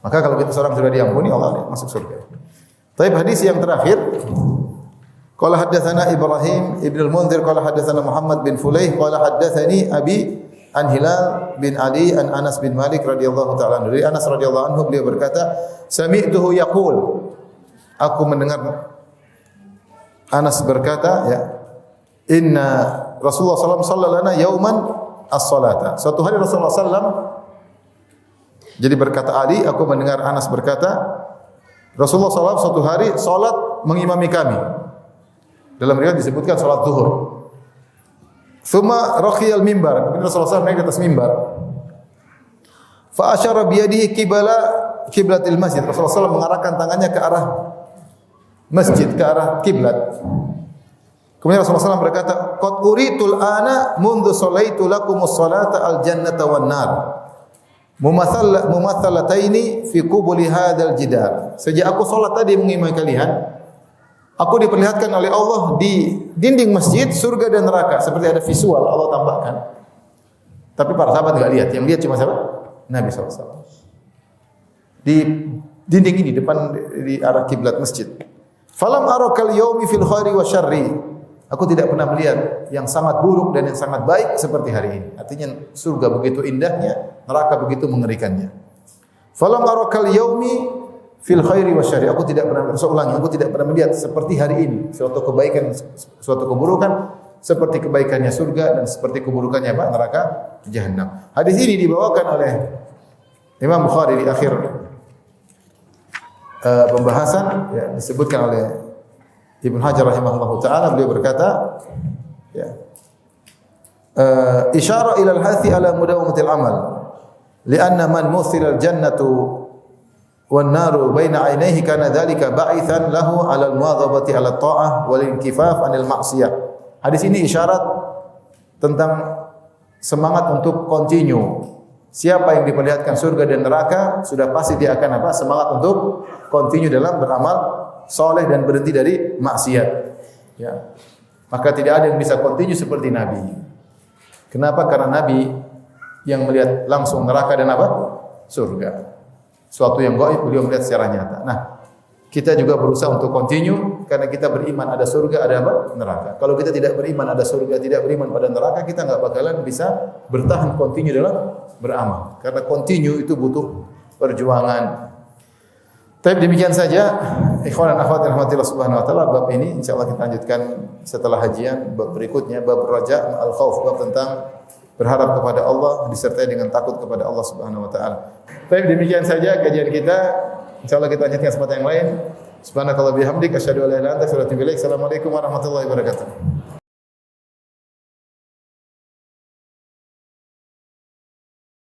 Maka kalau kita seorang sudah diampuni, Allah masuk surga. Tapi hadis yang terakhir, qala haddatsana Ibrahim ibn al-Munzir qala haddatsana Muhammad bin Fulaih qala haddatsani Abi an Hilal bin Ali an Anas bin Malik radhiyallahu taala anhu. Dari Anas radhiyallahu anhu beliau berkata, sami'tuhu yaqul. Aku mendengar Anas berkata, ya, inna Rasulullah sallallahu alaihi wasallam lana yauman as-salata. Suatu hari Rasulullah sallallahu jadi berkata Ali, aku mendengar Anas berkata, Rasulullah sallallahu suatu hari salat mengimami kami. Dalam riwayat disebutkan salat zuhur. Thumma raqiyal mimbar. Kemudian Rasulullah SAW naik ke atas mimbar. Fa asyara bi yadihi qiblatil masjid. Rasulullah SAW mengarahkan tangannya ke arah masjid, ke arah kiblat. Kemudian Rasulullah SAW berkata, "Qad uritul ana mundu sallaitu lakumus salata al jannata wan nar. Mumatsalataini fi qubuli hadzal jidar." Sejak aku salat tadi mengimami kalian, aku diperlihatkan oleh Allah di dinding masjid surga dan neraka, seperti ada visual Allah tambahkan. Tapi para sahabat enggak lihat, yang lihat cuma siapa? Nabi SAW. Di dinding ini depan di arah kiblat masjid. Falam arakal yaumi fil khairi wa syarri. Aku tidak pernah melihat yang sangat buruk dan yang sangat baik seperti hari ini. Artinya surga begitu indahnya, neraka begitu mengerikannya. Falam arakal yaumi fil khairi wa syarri. Aku tidak pernah aku tidak pernah melihat seperti hari ini suatu kebaikan, suatu keburukan seperti kebaikannya surga dan seperti keburukannya apa? Neraka jahanam. Hadis ini dibawakan oleh Imam Bukhari di akhir pembahasan, ya, disebutkan oleh Ibnu Hajar rahimahullahu taala, beliau berkata, ya, isyara ila al-hathi ala mudawamatil amal li'anna man muthila al-jannatu wan naru baina ainaihi kana dzalika ba'ithan lahu 'ala al-muwadhabati 'ala at-ta'ah wal inkifaf 'anil ma'siyah. Hadis ini isyarat tentang semangat untuk continue. Siapa yang diperlihatkan surga dan neraka, sudah pasti dia akan apa? Semangat untuk continue dalam beramal saleh dan berhenti dari maksiat. Ya. Maka tidak ada yang bisa continue seperti Nabi. Kenapa? Karena Nabi yang melihat langsung neraka dan apa? Surga. Suatu yang gaib beliau melihat secara nyata. Nah, kita juga berusaha untuk continue karena kita beriman ada surga, ada apa? Neraka. Kalau kita tidak beriman ada surga, tidak beriman pada neraka, kita enggak bakalan bisa bertahan continue dalam beramal. Karena continue itu butuh perjuangan. Tapi demikian saja, ikhwan dan akhwat yang rahmatillah subhanahu wa taala, bab ini insyaallah kita lanjutkan setelah hajian. Bab berikutnya bab raja al khauf, bab tentang berharap kepada Allah disertai dengan takut kepada Allah Subhanahu wa taala. Baik, demikian saja kajian kita. Insyaallah kita lanjutkan kesempatan yang lain. Subhanakallah bihamdik asyhadu an la ilaha illa anta astaghfiruka wa atubu ilaik. Assalamualaikum warahmatullahi wabarakatuh.